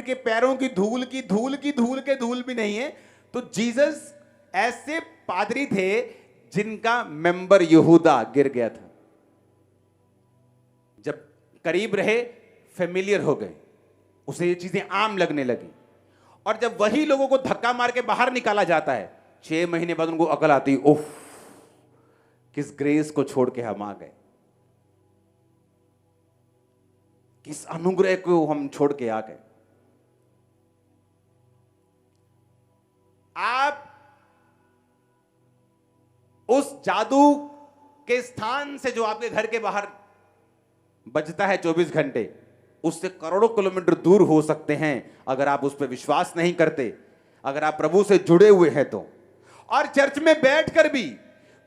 के पैरों की धूल भी नहीं है। तो जीसस ऐसे पादरी थे जिनका मेंबर यहूदा गिर गया था। जब करीब रहे, फेमिलियर हो गए, उसे ये चीजें आम लगने लगी। और जब वही लोगों को धक्का मार के बाहर निकाला जाता है, 6 महीने बाद उनको अकल आती, उफ, किस ग्रेस को छोड़ के हम आ गए, किस अनुग्रह को हम छोड़ के आ गए। आप उस जादू के स्थान से जो आपके घर के बाहर बजता है 24 घंटे, उससे करोड़ों किलोमीटर दूर हो सकते हैं अगर आप उस पर विश्वास नहीं करते, अगर आप प्रभु से जुड़े हुए हैं तो। और चर्च में बैठकर भी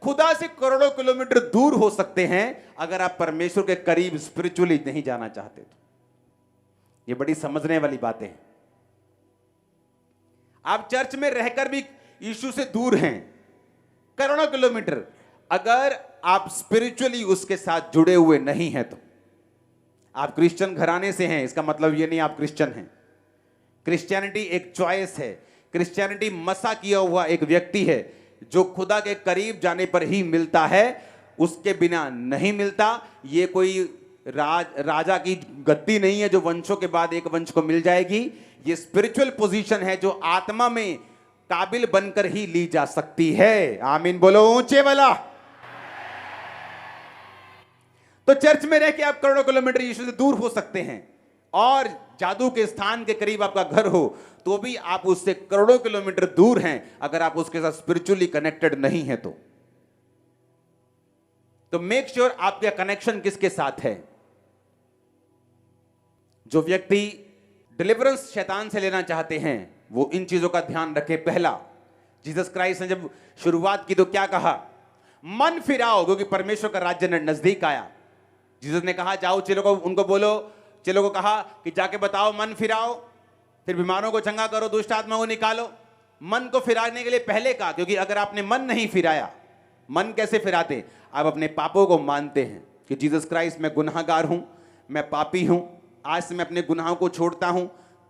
खुदा से करोड़ों किलोमीटर दूर हो सकते हैं अगर आप परमेश्वर के करीब स्पिरिचुअली नहीं जाना चाहते तो। ये बड़ी समझने वाली बातें हैं। आप चर्च में रहकर भी यीशु से दूर हैं करोड़ों किलोमीटर, अगर आप स्पिरिचुअली उसके साथ जुड़े हुए नहीं हैं तो। आप क्रिश्चियन घराने से हैं, इसका मतलब यह नहीं आप क्रिश्चियन हैं। क्रिश्चियनिटी एक चॉइस है। क्रिश्चियनिटी मसा किया हुआ एक व्यक्ति है जो खुदा के करीब जाने पर ही मिलता है, उसके बिना नहीं मिलता। ये कोई राजा की गद्दी नहीं है जो वंशों के बाद एक वंश को मिल जाएगी। ये स्पिरिचुअल पोजीशन है जो आत्मा में काबिल बनकर ही ली जा सकती है। आमीन बोलो ऊंचे वाला। तो चर्च में रह के आप करोड़ों किलोमीटर यीशु से दूर हो सकते हैं, और जादू के स्थान के करीब आपका घर हो तो भी आप उससे करोड़ों किलोमीटर दूर हैं अगर आप उसके साथ स्पिरिचुअली कनेक्टेड नहीं है तो मेक श्योर आपका कनेक्शन किसके साथ है। जो व्यक्ति डिलीवरेंस शैतान से लेना चाहते हैं वो इन चीजों का ध्यान रखे। पहला, जीसस क्राइस्ट ने जब शुरुआत की तो क्या कहा? मन फिराओ क्योंकि परमेश्वर का राज्य नजदीक आया। जीसस ने कहा जाओ चेलों को, उनको बोलो, चेलों को कहा कि जाके बताओ मन फिराओ, फिर बीमारों को चंगा करो, दुष्ट आत्मा को निकालो। मन को फिराने के लिए पहले कहा, क्योंकि अगर आपने मन नहीं फिराया, मन कैसे फिराते? आप अपने पापों को मानते हैं कि जीसस क्राइस्ट मैं गुनाहगार हूं, मैं पापी हूं, आज से मैं अपने गुनाहों को छोड़ता हूं,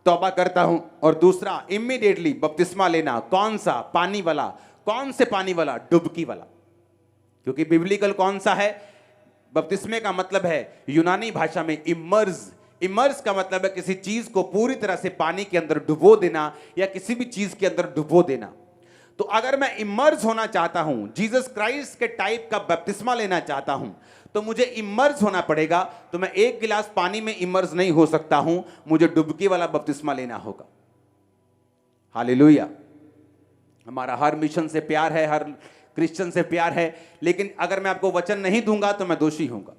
तौबा करता हूं। और दूसरा, इमीडिएटली बपतिस्मा लेना। कौन सा? पानी वाला। कौन से पानी वाला? डुबकी वाला। क्योंकि बिब्लिकल कौन सा है? बपतिस्मे का मतलब है यूनानी भाषा में इमर्ज। इमर्ज का मतलब है किसी चीज को पूरी तरह से पानी के अंदर डुबो देना या किसी भी चीज के अंदर डुबो देना। तो अगर मैं इमर्ज होना चाहता हूं, जीसस क्राइस्ट के टाइप का बपतिस्मा लेना चाहता हूं, तो मुझे इमर्ज होना पड़ेगा। तो मैं एक गिलास पानी में इमर्ज नहीं हो सकता हूं, मुझे डुबकी वाला बपतिस्मा लेना होगा। हालेलुया। हमारा हर मिशन से प्यार है, हर क्रिश्चियन से प्यार है, लेकिन अगर मैं आपको वचन नहीं दूंगा तो मैं दोषी होऊंगा।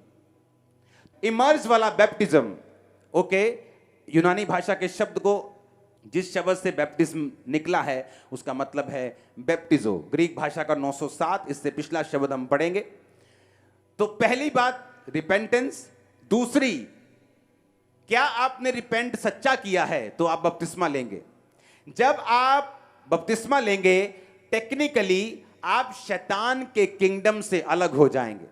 इमर्ज वाला बैप्टिज्म, ओके, यूनानी भाषा के शब्द को, जिस शब्द से बैप्टिज्म निकला है उसका मतलब है बैप्टिजो। ग्रीक भाषा का 907, इससे पिछला शब्द हम पढ़ेंगे। तो पहली बात रिपेंटेंस। दूसरी, क्या आपने रिपेंट सच्चा किया है तो आप बपतिस्मा लेंगे। जब आप बपतिस्मा लेंगे, टेक्निकली आप शैतान के किंगडम से अलग हो जाएंगे।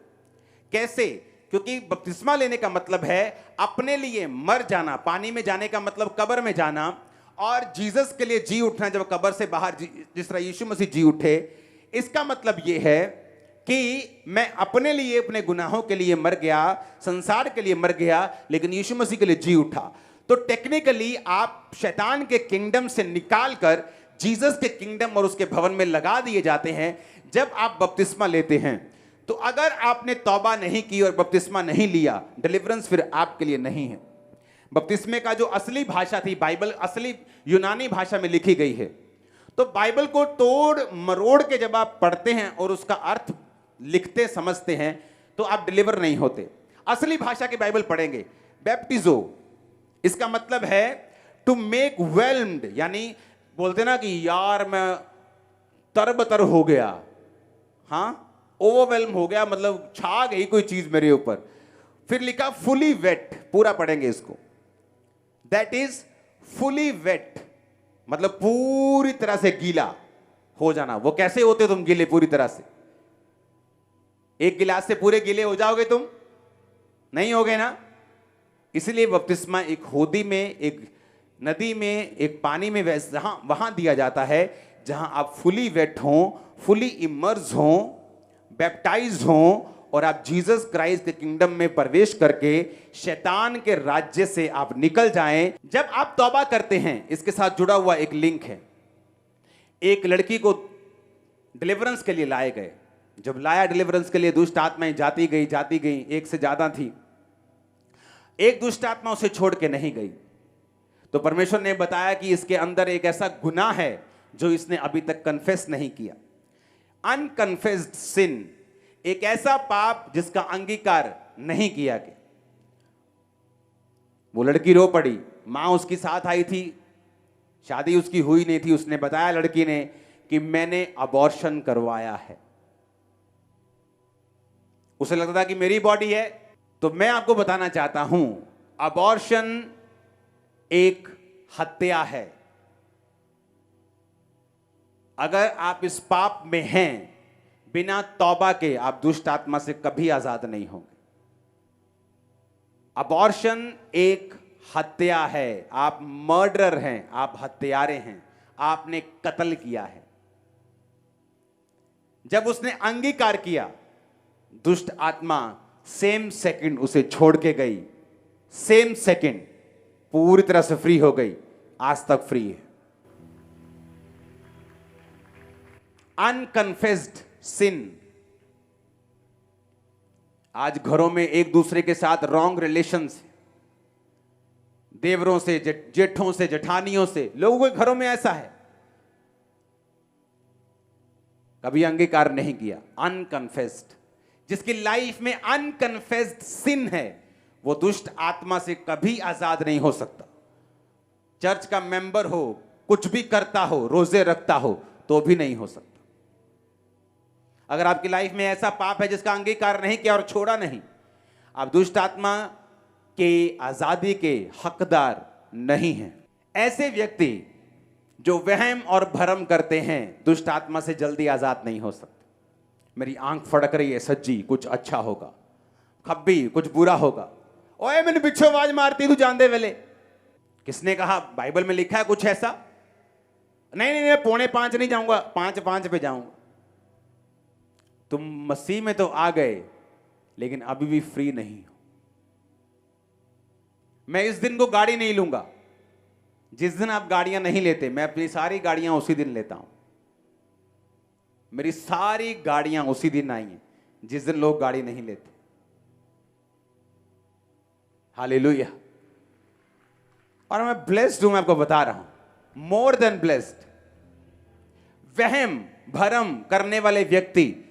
कैसे? क्योंकि बपतिस्मा लेने का मतलब है अपने लिए मर जाना। पानी में जाने का मतलब कब्र में जाना, और जीसस के लिए जी उठना। जब कब्र से बाहर जिस तरह यीशु मसीह जी उठे, इसका मतलब यह है कि मैं अपने लिए, अपने गुनाहों के लिए मर गया, संसार के लिए मर गया, लेकिन यीशु मसीह के लिए जी उठा। तो टेक्निकली आप शैतान के किंगडम से निकालकर जीसस के किंगडम और उसके भवन में लगा दिए जाते हैं जब आप बपतिस्मा लेते हैं। तो अगर आपने तौबा नहीं की और बपतिस्मा नहीं लिया, डिलीवरेंस फिर आपके लिए नहीं है। बपतिस्मे का जो असली भाषा थी, बाइबल असली यूनानी भाषा में लिखी गई है। तो बाइबल को तोड़ मरोड़ के जब आप पढ़ते हैं और उसका अर्थ लिखते समझते हैं तो आप डिलीवर नहीं होते। असली भाषा की बाइबल पढ़ेंगे। बैप्टिजो, इसका मतलब है टू मेक वेल्म्ड, यानी बोलते ना कि यार मैं तरबतर हो गया, हाँ, ओवरवेल्म हो गया, मतलब छा गई कोई चीज मेरे ऊपर। फिर लिखा फुली वेट, पूरा पढ़ेंगे इसको। दैट इज फुली वेट, मतलब पूरी तरह से गीला हो जाना। वो कैसे होते तुम गीले पूरी तरह से? एक गिलास से पूरे गीले हो जाओगे तुम? नहीं होगे ना। इसलिए बपतिस्मा एक होदी में, एक नदी में, एक पानी में, वैसे वहां दिया जाता है जहां आप फुली वेट हों, फुली इमर्ज हों, बैप्टाइज हों, और आप जीसस क्राइस्ट के किंगडम में प्रवेश करके शैतान के राज्य से आप निकल जाएं। जब आप तौबा करते हैं, इसके साथ जुड़ा हुआ एक लिंक है। एक लड़की को डिलीवरेंस के लिए लाए गए। जब लाया डिलीवरेंस के लिए, दुष्ट आत्माएं जाती गई, एक से ज्यादा थी। एक दुष्ट आत्मा उसे छोड़ के नहीं गई। तो परमेश्वर ने बताया कि इसके अंदर एक ऐसा गुनाह है जो इसने अभी तक कन्फेस नहीं किया। अनकन्फेस्ड सिन, एक ऐसा पाप जिसका अंगीकार नहीं किया गया। वो लड़की रो पड़ी। मां उसकी साथ आई थी, शादी उसकी हुई नहीं थी। उसने बताया लड़की ने कि मैंने अबॉर्शन करवाया है। उसे लगता था कि मेरी बॉडी है। तो मैं आपको बताना चाहता हूं, अबॉर्शन एक हत्या है। अगर आप इस पाप में हैं, बिना तौबा के आप दुष्ट आत्मा से कभी आजाद नहीं होंगे। अबॉर्शन एक हत्या है। आप मर्डरर हैं, आप हत्यारे हैं, आपने कत्ल किया है। जब उसने अंगीकार किया, दुष्ट आत्मा सेम सेकंड उसे छोड़ के गई। सेम सेकंड पूरी तरह से फ्री हो गई। आज तक फ्री है। अनकन्फेस्ड सिन, आज घरों में एक दूसरे के साथ रॉन्ग रिलेशंस, देवरों से, जेठों से, जेठानियों से, लोगों के घरों में ऐसा है, कभी अंगीकार नहीं किया। अनकन्फेस्ड, जिसकी लाइफ में अनकन्फेस्ड सिन है, वो दुष्ट आत्मा से कभी आजाद नहीं हो सकता। चर्च का मेंबर हो, कुछ भी करता हो, रोजे रखता हो, तो भी नहीं हो सकता। अगर आपकी लाइफ में ऐसा पाप है जिसका अंगीकार नहीं किया और छोड़ा नहीं, आप दुष्ट आत्मा के आजादी के हकदार नहीं हैं। ऐसे व्यक्ति जो वहम और भरम करते हैं, दुष्ट आत्मा से जल्दी आजाद नहीं हो सकते। मेरी आंख फड़क रही है सज्जी, कुछ अच्छा होगा, खब्बी कुछ बुरा होगा, ओए मैंने पिछो आवाज मारती तू जानदे वेले। किसने कहा? बाइबल में लिखा है कुछ ऐसा? नहीं नहीं, 4:45 नहीं जाऊंगा, 5:05 पे जाऊंगा। तुम मसीह में तो आ गए, लेकिन अभी भी फ्री नहीं हो। मैं इस दिन को गाड़ी नहीं लूंगा। जिस दिन आप गाड़ियां नहीं लेते, मैं अपनी सारी गाड़ियां उसी दिन लेता हूं। मेरी सारी गाड़ियां उसी दिन आई हैं जिस दिन लोग गाड़ी नहीं लेते। हालेलुया। और मैं ब्लेस्ड हूं, मैं आपको बता रहा हूं, मोर देन ब्लेस्ड। वहम भरम करने वाले व्यक्ति,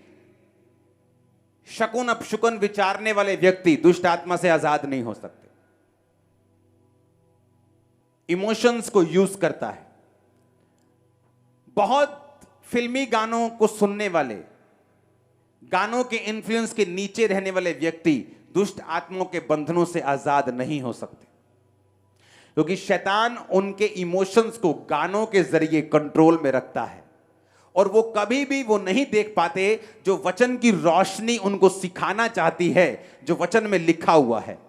शकुन अपशकुन विचारने वाले व्यक्ति दुष्ट आत्मा से आजाद नहीं हो सकते। इमोशंस को यूज करता है। बहुत फिल्मी गानों को सुनने वाले, गानों के इन्फ्लुएंस के नीचे रहने वाले व्यक्ति दुष्ट आत्माओं के बंधनों से आजाद नहीं हो सकते, क्योंकि शैतान उनके इमोशंस को गानों के जरिए कंट्रोल में रखता है, और वो कभी भी वो नहीं देख पाते जो वचन की रोशनी उनको सिखाना चाहती है, जो वचन में लिखा हुआ है।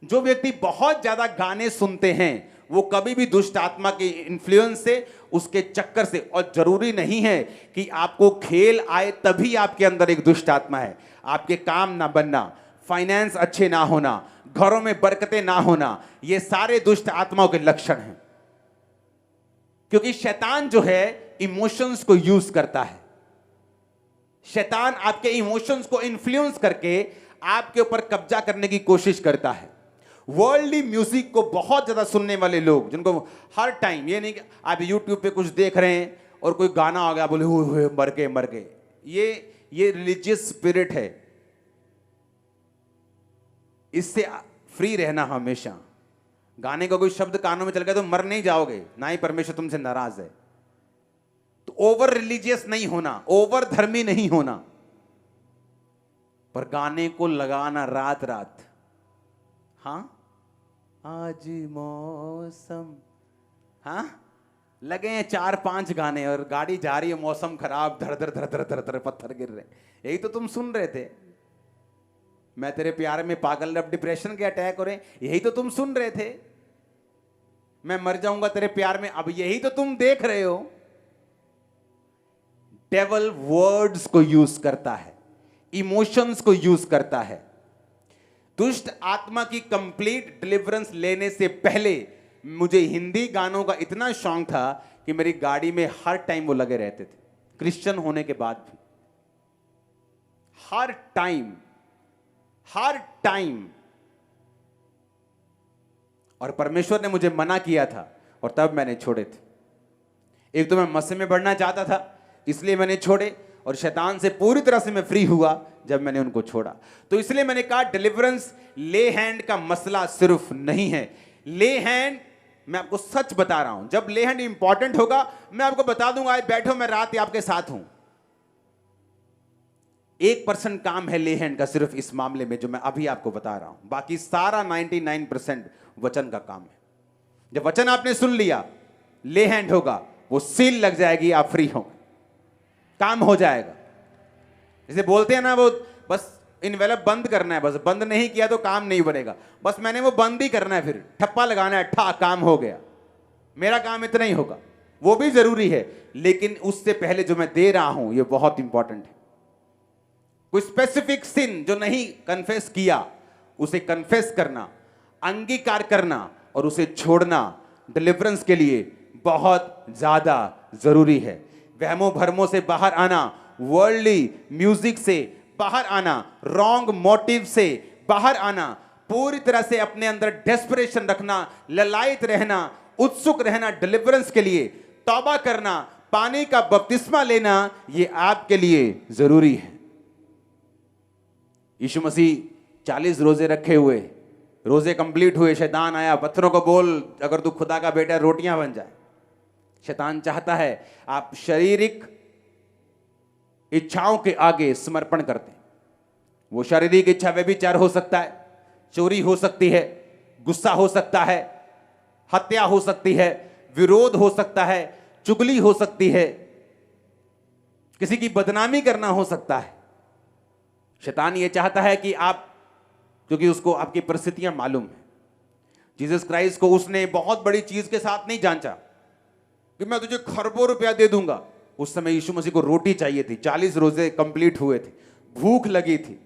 जो व्यक्ति बहुत ज्यादा गाने सुनते हैं, वो कभी भी दुष्ट आत्मा के इन्फ्लुएंस से, उसके चक्कर से, और जरूरी नहीं है कि आपको खेल आए तभी आपके अंदर एक दुष्ट आत्मा है। आपके काम ना बनना, फाइनेंस अच्छे ना होना, घरों में बरकतें ना होना, ये सारे दुष्ट आत्माओं के लक्षण हैं। क्योंकि शैतान जो है इमोशंस को यूज करता है। शैतान आपके इमोशंस को इन्फ्लुएंस करके आपके ऊपर कब्जा करने की कोशिश करता है। वर्ल्डली म्यूजिक को बहुत ज्यादा सुनने वाले लोग, जिनको हर टाइम, ये नहीं कि आप यूट्यूब पे कुछ देख रहे हैं और कोई गाना आ गया, बोले हुए मर गए, ये रिलीजियस स्पिरिट है। इससे फ्री रहना हमेशा। गाने का कोई शब्द कानों में चल गया तो मर नहीं जाओगे, ना ही परमेश्वर तुमसे नाराज है। तो ओवर रिलीजियस नहीं होना, ओवर धर्मी नहीं होना, पर गाने को लगाना रात रात। हाँ, आज मौसम, हाँ, लगे हैं 4-5 गाने और गाड़ी जा रही है, मौसम खराब, धर धर धर धर धर धर पत्थर गिर रहे। यही तो तुम सुन रहे थे। मैं तेरे प्यार में पागल, अब डिप्रेशन के अटैक हो रहे, यही तो तुम सुन रहे थे। मैं मर जाऊंगा तेरे प्यार में, अब यही तो तुम देख रहे हो। डेविल वर्ड्स को यूज करता है, इमोशंस को यूज करता है। दुष्ट आत्मा की कंप्लीट डिलीवरेंस लेने से पहले मुझे हिंदी गानों का इतना शौक था कि मेरी गाड़ी में हर टाइम वो लगे रहते थे। क्रिश्चियन होने के बाद भी हर टाइम। और परमेश्वर ने मुझे मना किया था और तब मैंने छोड़े थे। एक तो मैं मसीह में बढ़ना चाहता था, इसलिए मैंने छोड़े, और शैतान से पूरी तरह से मैं फ्री हुआ जब मैंने उनको छोड़ा। तो इसलिए मैंने कहा डिलीवरेंस ले हैंड का मसला सिर्फ नहीं है। ले हैंड, मैं आपको सच बता रहा हूं, जब ले हैंड इंपॉर्टेंट होगा मैं आपको बता दूंगा, आज बैठो मैं रात आपके साथ हूं। 1% काम है ले हैंड का सिर्फ इस मामले में जो मैं अभी आपको बता रहा हूं, बाकी सारा 99% वचन का काम है। जब वचन आपने सुन लिया, ले हैंड होगा, वो सील लग जाएगी, आप फ्री हो, काम हो जाएगा। जैसे बोलते हैं ना, वो बस इनवेलप बंद करना है, बस बंद नहीं किया तो काम नहीं बनेगा, बस मैंने वो बंद ही करना है, फिर ठप्पा लगाना है, ठा, काम हो गया। मेरा काम इतना ही होगा, वो भी जरूरी है, लेकिन उससे पहले जो मैं दे रहा हूं ये बहुत इंपॉर्टेंट है। कोई स्पेसिफिक सिन जो नहीं कन्फेस किया, उसे कन्फेस करना, अंगीकार करना और उसे छोड़ना डिलीवरेंस के लिए बहुत ज्यादा जरूरी है। वहमों भरमों से बाहर आना, वर्ल्डली म्यूजिक से बाहर आना, रॉन्ग मोटिव से बाहर आना, पूरी तरह से अपने अंदर डेस्परेशन रखना, ललायत रहना, उत्सुक रहना डिलीवरेंस के लिए, तौबा करना, पानी का बपतिस्मा लेना, ये आपके लिए जरूरी है। यीशु मसीह 40 रोजे रखे हुए, रोजे कंप्लीट हुए, शैतान आया, पत्थरों को बोल अगर तू खुदा का बेटा है रोटियां बन जाए। शैतान चाहता है आप शारीरिक इच्छाओं के आगे समर्पण करते हैं। वो शारीरिक इच्छा व्यभिचार हो सकता है, चोरी हो सकती है, गुस्सा हो सकता है, हत्या हो सकती है, विरोध हो सकता है, चुगली हो सकती है, किसी की बदनामी करना हो सकता है। शैतान ये चाहता है कि आप, क्योंकि उसको आपकी परिस्थितियां मालूम है, जीसस क्राइस्ट को उसने बहुत बड़ी चीज के साथ नहीं जांचा कि मैं तुझे खरबों रुपया दे दूंगा। उस समय यीशु मसीह को रोटी चाहिए थी, 40 रोजे कंप्लीट हुए थे, भूख लगी थी,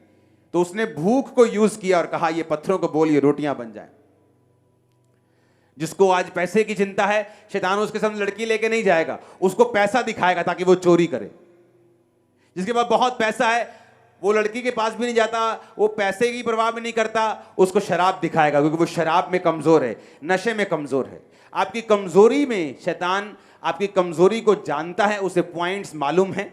तो उसने भूख को यूज किया और कहा ये पत्थरों को बोल ये रोटियां बन जाए। जिसको आज पैसे की चिंता है, शैतान उसके सामने लड़की लेके नहीं जाएगा, उसको पैसा दिखाएगा ताकि वो चोरी करे। जिसके पास बहुत पैसा है वो लड़की के पास भी नहीं जाता, वो पैसे की परवाह भी नहीं करता, उसको शराब दिखाएगा क्योंकि वो शराब में कमजोर है, नशे में कमजोर है। आपकी कमजोरी में शैतान आपकी कमजोरी को जानता है, उसे पॉइंट्स मालूम है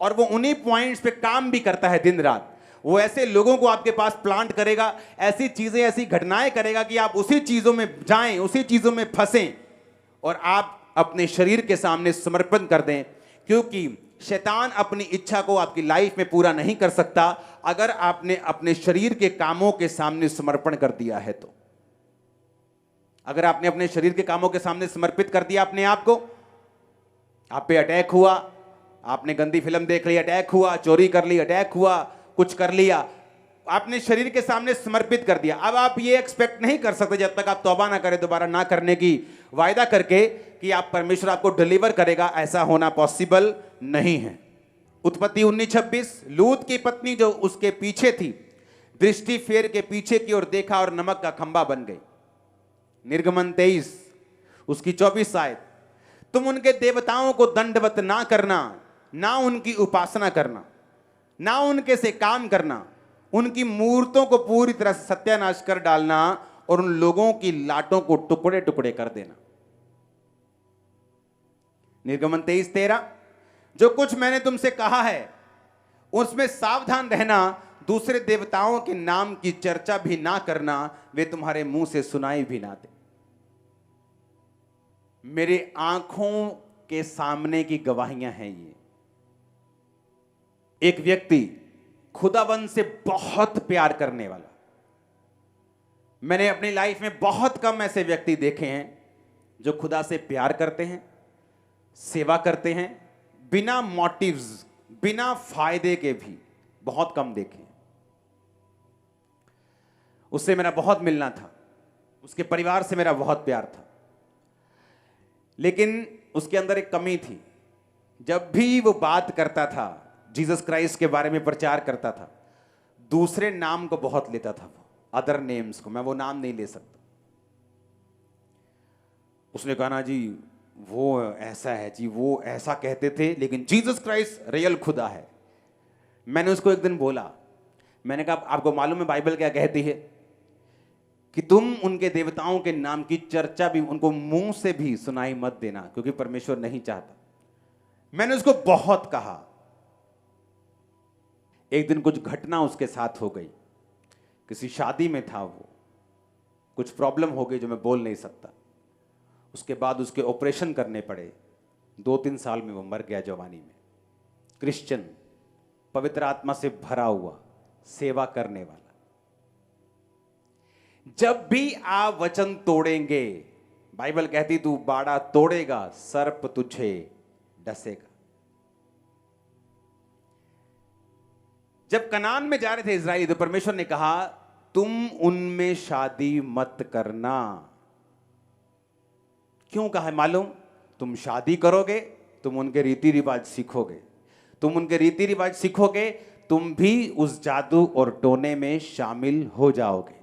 और वो उन्हीं पॉइंट्स पे काम भी करता है दिन रात। वो ऐसे लोगों को आपके पास प्लांट करेगा, ऐसी चीजें, ऐसी घटनाएं करेगा कि आप उसी चीजों में जाएं, उसी चीजों में फंसें और आप अपने शरीर के सामने समर्पण कर दें, क्योंकि शैतान अपनी इच्छा को आपकी लाइफ में पूरा नहीं कर सकता अगर आपने अपने शरीर के कामों के सामने समर्पण कर दिया है। तो अगर आपने अपने शरीर के कामों के सामने समर्पित कर दिया अपने आप को, आप पे अटैक हुआ, आपने गंदी फिल्म देख ली, अटैक हुआ, चोरी कर ली, अटैक हुआ, कुछ कर लिया, आपने शरीर के सामने समर्पित कर दिया। अब आप ये एक्सपेक्ट नहीं कर सकते जब तक आप तौबा ना करें, दोबारा ना करने की वायदा करके, कि आप परमेश्वर आपको डिलीवर करेगा। ऐसा होना पॉसिबल नहीं है। उत्पत्ति 19:26, लूत की पत्नी जो उसके पीछे थी, दृष्टि फेर के पीछे की ओर देखा और नमक का खंबा बन गई। निर्गमन 23 उसकी 24 आयत, तुम उनके देवताओं को दंडवत ना करना, ना उनकी उपासना करना, ना उनके से काम करना, उनकी मूर्तों को पूरी तरह से सत्यानाश कर डालना और उन लोगों की लाटों को टुकड़े टुकड़े कर देना। निर्गमन 23:13, जो कुछ मैंने तुमसे कहा है उसमें सावधान रहना, दूसरे देवताओं के नाम की चर्चा भी ना करना, वे तुम्हारे मुंह से सुनाई भी ना दे। मेरे आंखों के सामने की गवाहियां हैं ये। एक व्यक्ति खुदावंद से बहुत प्यार करने वाला, मैंने अपनी लाइफ में बहुत कम ऐसे व्यक्ति देखे हैं जो खुदा से प्यार करते हैं, सेवा करते हैं, बिना मोटिव्स, बिना फायदे के भी बहुत कम देखे हैं। उससे मेरा बहुत मिलना था, उसके परिवार से मेरा बहुत प्यार था, लेकिन उसके अंदर एक कमी थी। जब भी वो बात करता था, जीसस क्राइस्ट के बारे में प्रचार करता था, दूसरे नाम को बहुत लेता था, वो अदर नेम्स को। मैं वो नाम नहीं ले सकता। उसने कहा ना जी वो ऐसा है जी, वो ऐसा कहते थे, लेकिन जीसस क्राइस्ट रियल खुदा है। मैंने उसको एक दिन बोला, मैंने कहा आपको मालूम है बाइबल क्या कहती है कि तुम उनके देवताओं के नाम की चर्चा भी उनको मुंह से भी सुनाई मत देना, क्योंकि परमेश्वर नहीं चाहता। मैंने उसको बहुत कहा। एक दिन कुछ घटना उसके साथ हो गई, किसी शादी में था वो, कुछ प्रॉब्लम हो गई जो मैं बोल नहीं सकता। उसके बाद उसके ऑपरेशन करने पड़े, 2-3 साल में वो मर गया जवानी में। क्रिश्चियन, पवित्र आत्मा से भरा हुआ, सेवा करने वाला। जब भी आप वचन तोड़ेंगे, बाइबल कहती तू बाड़ा तोड़ेगा सर्प तुझे डसेगा। जब कनान में जा रहे थे इजराइली, तो परमेश्वर ने कहा तुम उनमें शादी मत करना। क्यों कहा है मालूम? तुम शादी करोगे, तुम उनके रीति रिवाज सीखोगे, तुम उनके रीति रिवाज सीखोगे, तुम भी उस जादू और टोने में शामिल हो जाओगे।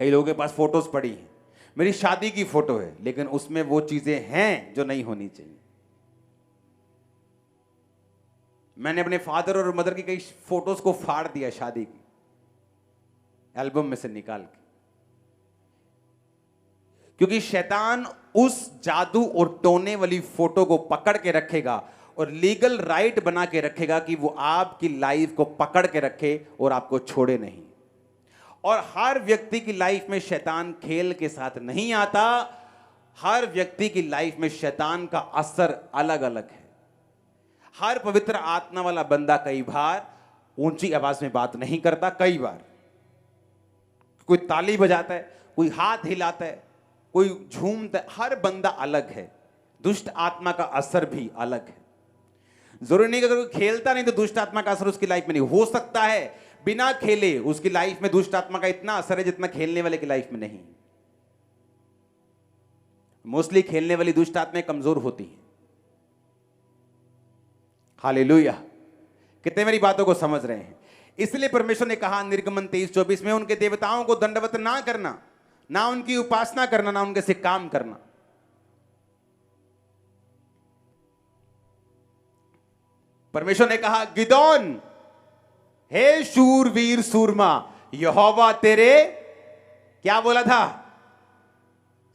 कई लोगों के पास फोटोज पड़ी हैं, मेरी शादी की फोटो है, लेकिन उसमें वो चीजें हैं जो नहीं होनी चाहिए। मैंने अपने फादर और मदर की कई फोटोज को फाड़ दिया शादी की, एल्बम में से निकाल के, क्योंकि शैतान उस जादू और टोने वाली फोटो को पकड़ के रखेगा और लीगल राइट बना के रखेगा कि वो आपकी लाइफ को पकड़ के रखे और आपको छोड़े नहीं। और हर व्यक्ति की लाइफ में शैतान खेल के साथ नहीं आता, हर व्यक्ति की लाइफ में शैतान का असर अलग अलग है। हर पवित्र आत्मा वाला बंदा कई बार ऊंची आवाज में बात नहीं करता, कई बार कोई ताली बजाता है, कोई हाथ हिलाता है, कोई झूमता है, हर बंदा अलग है। दुष्ट आत्मा का असर भी अलग है। जरूरी नहीं कि अगर कोई खेलता नहीं तो दुष्ट आत्मा का असर उसकी लाइफ में नहीं हो सकता है, बिना खेले उसकी लाइफ में दुष्ट आत्मा का इतना असर है जितना खेलने वाले की लाइफ में नहीं। मोस्टली खेलने वाली दुष्ट आत्माएं कमजोर होती हैं। हालेलुया, कितने मेरी बातों को समझ रहे हैं? इसलिए परमेश्वर ने कहा निर्गमन 23:24 में, उनके देवताओं को दंडवत ना करना, ना उनकी उपासना करना, ना उनके से काम करना। परमेश्वर ने कहा गिदोन, हे शूरवीर सूरमा, यहोवा तेरे क्या बोला था?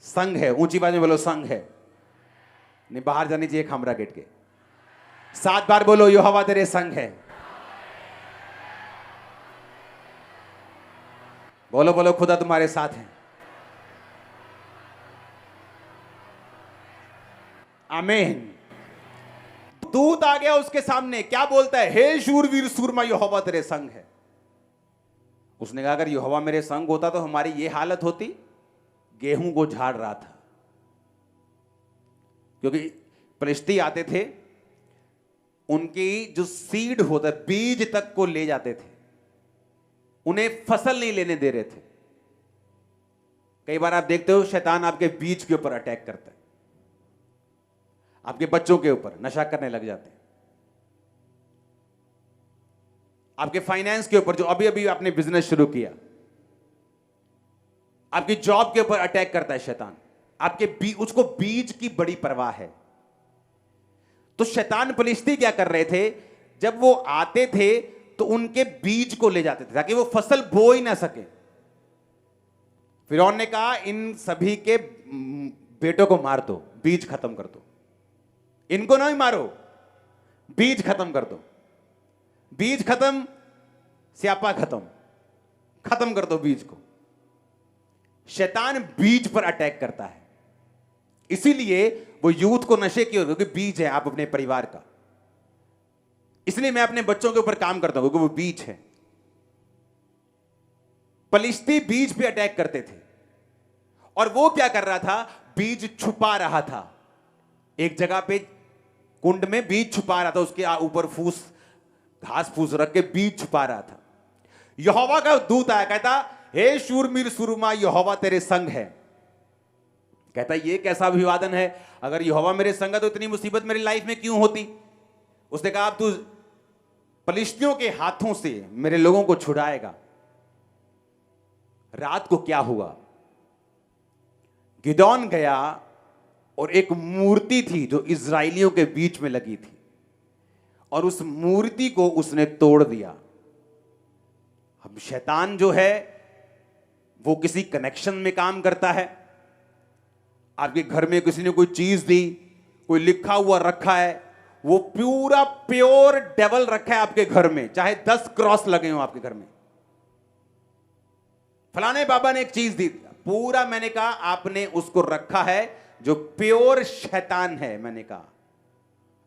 संग है। ऊंची आवाज में बोलो संग है। नहीं, बाहर जानी चाहिए खामरा गेट के। 7 बार बोलो यहोवा तेरे संग है। बोलो बोलो खुदा तुम्हारे साथ है। आमीन। दूत आ गया उसके सामने, क्या बोलता है? हे शूरवीर सूरमा, यहोवा तेरे संग है। उसने कहा अगर यहोवा मेरे संग होता तो हमारी ये हालत होती? गेहूं को झाड़ रहा था, क्योंकि फलिश्ती आते थे, उनकी जो सीड होता है, बीज तक को ले जाते थे, उन्हें फसल नहीं लेने दे रहे थे। कई बार आप देखते हो शैतान आपके बीज के ऊपर अटैक करता है, आपके बच्चों के ऊपर नशा करने लग जाते हैं, आपके फाइनेंस के ऊपर, जो अभी अभी आपने बिजनेस शुरू किया, आपकी जॉब के ऊपर अटैक करता है शैतान। आपके उसको बीज की बड़ी परवाह है। तो शैतान फलिश्ती क्या कर रहे थे? जब वो आते थे तो उनके बीज को ले जाते थे ताकि वो फसल बो ही ना सके। फिरौन ने कहा इन सभी के बेटों को मार दो, बीज खत्म कर दो। इनको नहीं मारो, बीज खत्म कर दो। बीज खत्म, स्यापा खत्म, खत्म कर दो बीज को। शैतान बीज पर अटैक करता है, इसीलिए वो यूथ को नशे की, क्योंकि बीज है आप अपने परिवार का। इसलिए मैं अपने बच्चों के ऊपर काम करता हूं, क्योंकि वो बीज है। फलिश्ती बीज पे अटैक करते थे, और वो क्या कर रहा था? बीज छुपा रहा था। एक जगह पे कुंड में बीज छुपा रहा था, उसके ऊपर फूस, घास फूस रख के बीज छुपा रहा था। यहोवा का दूत आया, कहता हे शूरवीर सूरमा, यहोवा तेरे संग है। कहता ये कैसा अभिवादन है? अगर यहोवा मेरे संग है तो इतनी मुसीबत मेरी लाइफ में क्यों होती? उसने कहा अब तू फलिश्तियों के हाथों से मेरे लोगों को छुड़ाएगा। रात को क्या हुआ? गिदोन गया और एक मूर्ति थी जो इजराइलियों के बीच में लगी थी, और उस मूर्ति को उसने तोड़ दिया। अब शैतान जो है वो किसी कनेक्शन में काम करता है। आपके घर में किसी ने कोई चीज दी, कोई लिखा हुआ रखा है, वो पूरा प्योर डेवल रखा है आपके घर में, चाहे 10 क्रॉस लगे हो आपके घर में। फलाने बाबा ने एक चीज दी, पूरा मैंने कहा आपने उसको रखा है जो प्योर शैतान है। मैंने कहा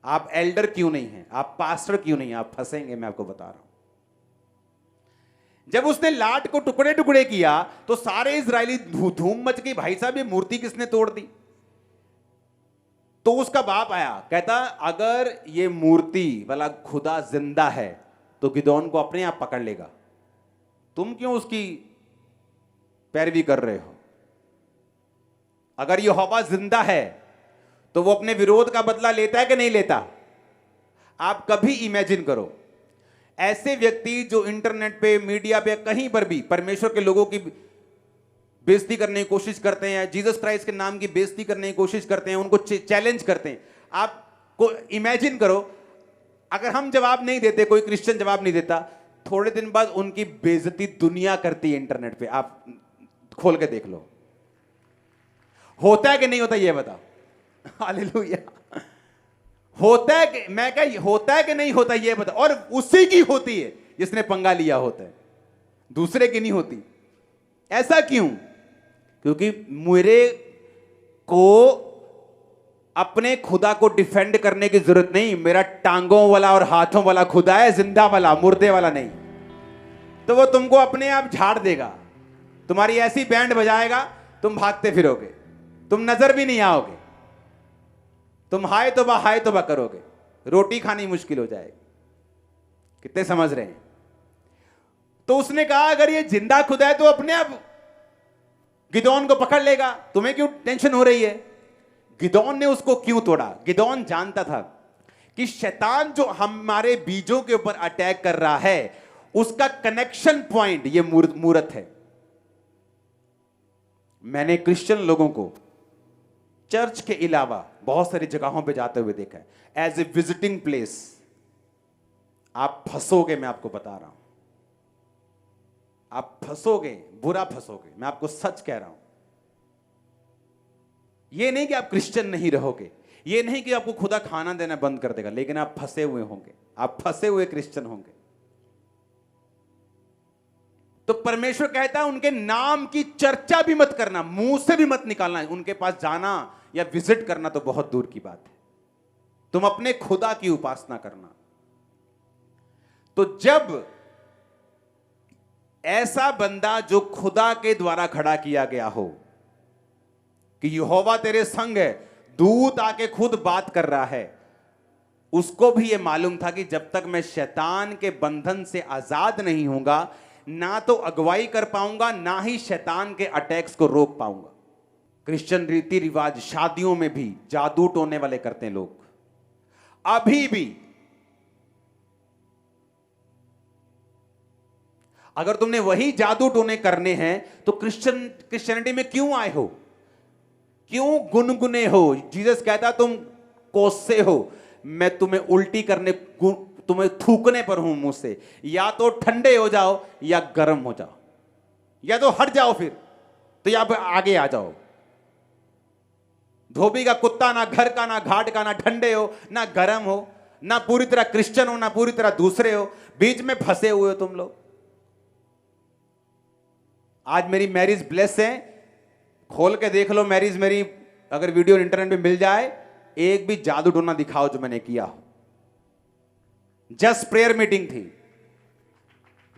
आप एल्डर क्यों नहीं हैं, आप पास्टर क्यों नहीं हैं, आप फंसेंगे, मैं आपको बता रहा हूं। जब उसने लाट को टुकड़े टुकड़े किया तो सारे इजरायली धूम मच गई, भाई साहब ये मूर्ति किसने तोड़ दी? तो उसका बाप आया, कहता अगर ये मूर्ति वाला खुदा जिंदा है तो गिदोन को अपने आप पकड़ लेगा, तुम क्यों उसकी पैरवी कर रहे हो? अगर यहोवा जिंदा है तो वो अपने विरोध का बदला लेता है कि नहीं लेता? आप कभी इमेजिन करो, ऐसे व्यक्ति जो इंटरनेट पे, मीडिया पे, कहीं पर भी परमेश्वर के लोगों की बेइज्जती करने की कोशिश करते हैं, जीसस क्राइस्ट के नाम की बेइज्जती करने की कोशिश करते हैं, उनको चैलेंज करते हैं। आपको इमेजिन करो अगर हम जवाब नहीं देते, कोई क्रिश्चियन जवाब नहीं देता, थोड़े दिन बाद उनकी बेइज्जती दुनिया करती है इंटरनेट पे। आप खोल के देख लो, होता है कि नहीं होता ये बताओ। हालेलुया। होता है कि, मैं क्या, होता है कि नहीं होता ये बता। और उसी की होती है जिसने पंगा लिया होता है, दूसरे की नहीं होती। ऐसा क्यों? क्योंकि मेरे को अपने खुदा को डिफेंड करने की जरूरत नहीं। मेरा टांगों वाला और हाथों वाला खुदा है, जिंदा वाला, मुर्दे वाला नहीं। तो वो तुमको अपने आप झाड़ देगा, तुम्हारी ऐसी बैंड बजाएगा, तुम भागते फिरोगे, तुम नजर भी नहीं आओगे, तुम हाय तोबा करोगे, रोटी खानी मुश्किल हो जाएगी। कितने समझ रहे हैं? तो उसने कहा अगर ये जिंदा खुदा है तो अपने आप गिदोन को पकड़ लेगा, तुम्हें क्यों टेंशन हो रही है? गिदोन ने उसको क्यों तोड़ा? गिदोन जानता था कि शैतान जो हमारे बीजों के ऊपर अटैक कर रहा है, उसका कनेक्शन पॉइंट ये मूरत है। मैंने क्रिश्चियन लोगों को चर्च के अलावा बहुत सारी जगहों पे जाते हुए देखा है, एज ए विजिटिंग प्लेस। आप फंसोगे, मैं आपको बता रहा हूं, आप फंसोगे, बुरा फंसोगे, मैं आपको सच कह रहा हूं। यह नहीं कि आप क्रिश्चियन नहीं रहोगे, यह नहीं कि आपको खुदा खाना देना बंद कर देगा, लेकिन आप फंसे हुए होंगे, आप फंसे हुए क्रिश्चियन होंगे। तो परमेश्वर कहता है उनके नाम की चर्चा भी मत करना, मुंह से भी मत निकालना। उनके पास जाना या विजिट करना तो बहुत दूर की बात है, तुम अपने खुदा की उपासना करना। तो जब ऐसा बंदा जो खुदा के द्वारा खड़ा किया गया हो कि यहोवा तेरे संग है, दूत आके खुद बात कर रहा है, उसको भी यह मालूम था कि जब तक मैं शैतान के बंधन से आजाद नहीं होऊंगा, ना तो अगुवाई कर पाऊंगा, ना ही शैतान के अटैक्स को रोक पाऊंगा। क्रिश्चियन रीति रिवाज, शादियों में भी जादू टोने वाले करते हैं लोग अभी भी। अगर तुमने वही जादू टोने करने हैं तो क्रिश्चियनिटी में क्यों आए हो? क्यों गुनगुने हो? जीसस कहता तुम कोसे हो, मैं तुम्हें उल्टी करने, तुम्हें थूकने पर हूं मुंह से। या तो ठंडे हो जाओ या गर्म हो जाओ, या तो हट जाओ फिर, तो या आगे आ जाओ। धोबी का कुत्ता, ना घर का, ना घाट का, ना ठंडे हो ना गर्म हो, ना पूरी तरह क्रिश्चियन हो ना पूरी तरह दूसरे हो, बीच में फंसे हुए हो तुम लोग। आज मेरी मैरिज ब्लेस है, खोल के देख लो मैरिज मेरी, अगर वीडियो इंटरनेट पे मिल जाए, एक भी जादू टोना दिखाओ जो मैंने किया हो। जस्ट प्रेयर मीटिंग थी,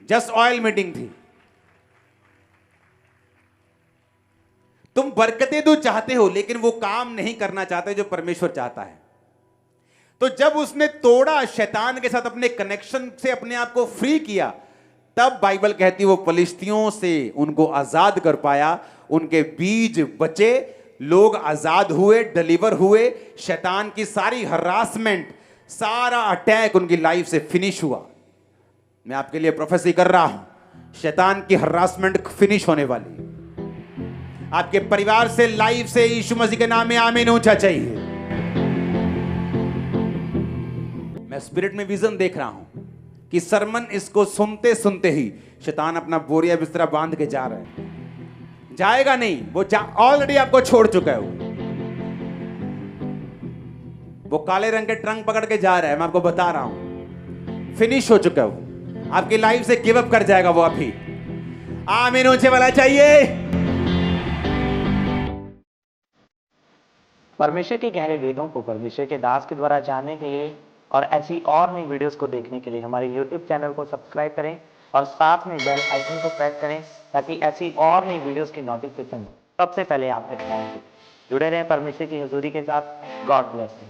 जस्ट ऑयल मीटिंग थी। तुम बरकतें तो चाहते हो, लेकिन वो काम नहीं करना चाहते जो परमेश्वर चाहता है। तो जब उसने तोड़ा, शैतान के साथ अपने कनेक्शन से अपने आप को फ्री किया, तब बाइबल कहती है वो फलिश्तियों से उनको आजाद कर पाया, उनके बीज बचे, लोग आजाद हुए, डिलीवर हुए, शैतान की सारी हरासमेंट, सारा अटैक उनकी लाइफ से फिनिश हुआ। मैं आपके लिए प्रोफेसी कर रहा हूं, शैतान की हरासमेंट फिनिश होने वाली। आपके परिवार से, लाइफ से यीशु मसीह के नाम में आमीन ऊंचा चाहिए। मैं स्पिरिट में विजन देख रहा हूं कि सरमन इसको सुनते सुनते ही शैतान अपना बोरिया बिस्तरा बांध के जा रहा है। जाएगा नहीं, वो ऑलरेडी आपको छोड़ चुका है। वो काले रंग के ट्रंक पकड़ के जा रहा है, मैं आपको बता रहा हूं, फिनिश हो चुका है वो, आपकी लाइफ से गिव अप कर जाएगा वो अभी। आमीन ऊंचे वाला चाहिए। परमेश्वर के गहरे वेदों को परमेश्वर के दास के द्वारा जानने के लिए और ऐसी और नई वीडियोस को देखने के लिए हमारे YouTube चैनल को सब्सक्राइब करें और साथ में बेल आइकन को प्रेस करें, ताकि ऐसी और नई वीडियोस की नोटिफिकेशन सबसे पहले आप तक पहुंचे। जुड़े रहें परमेश्वर की हजूरी के साथ। God bless you.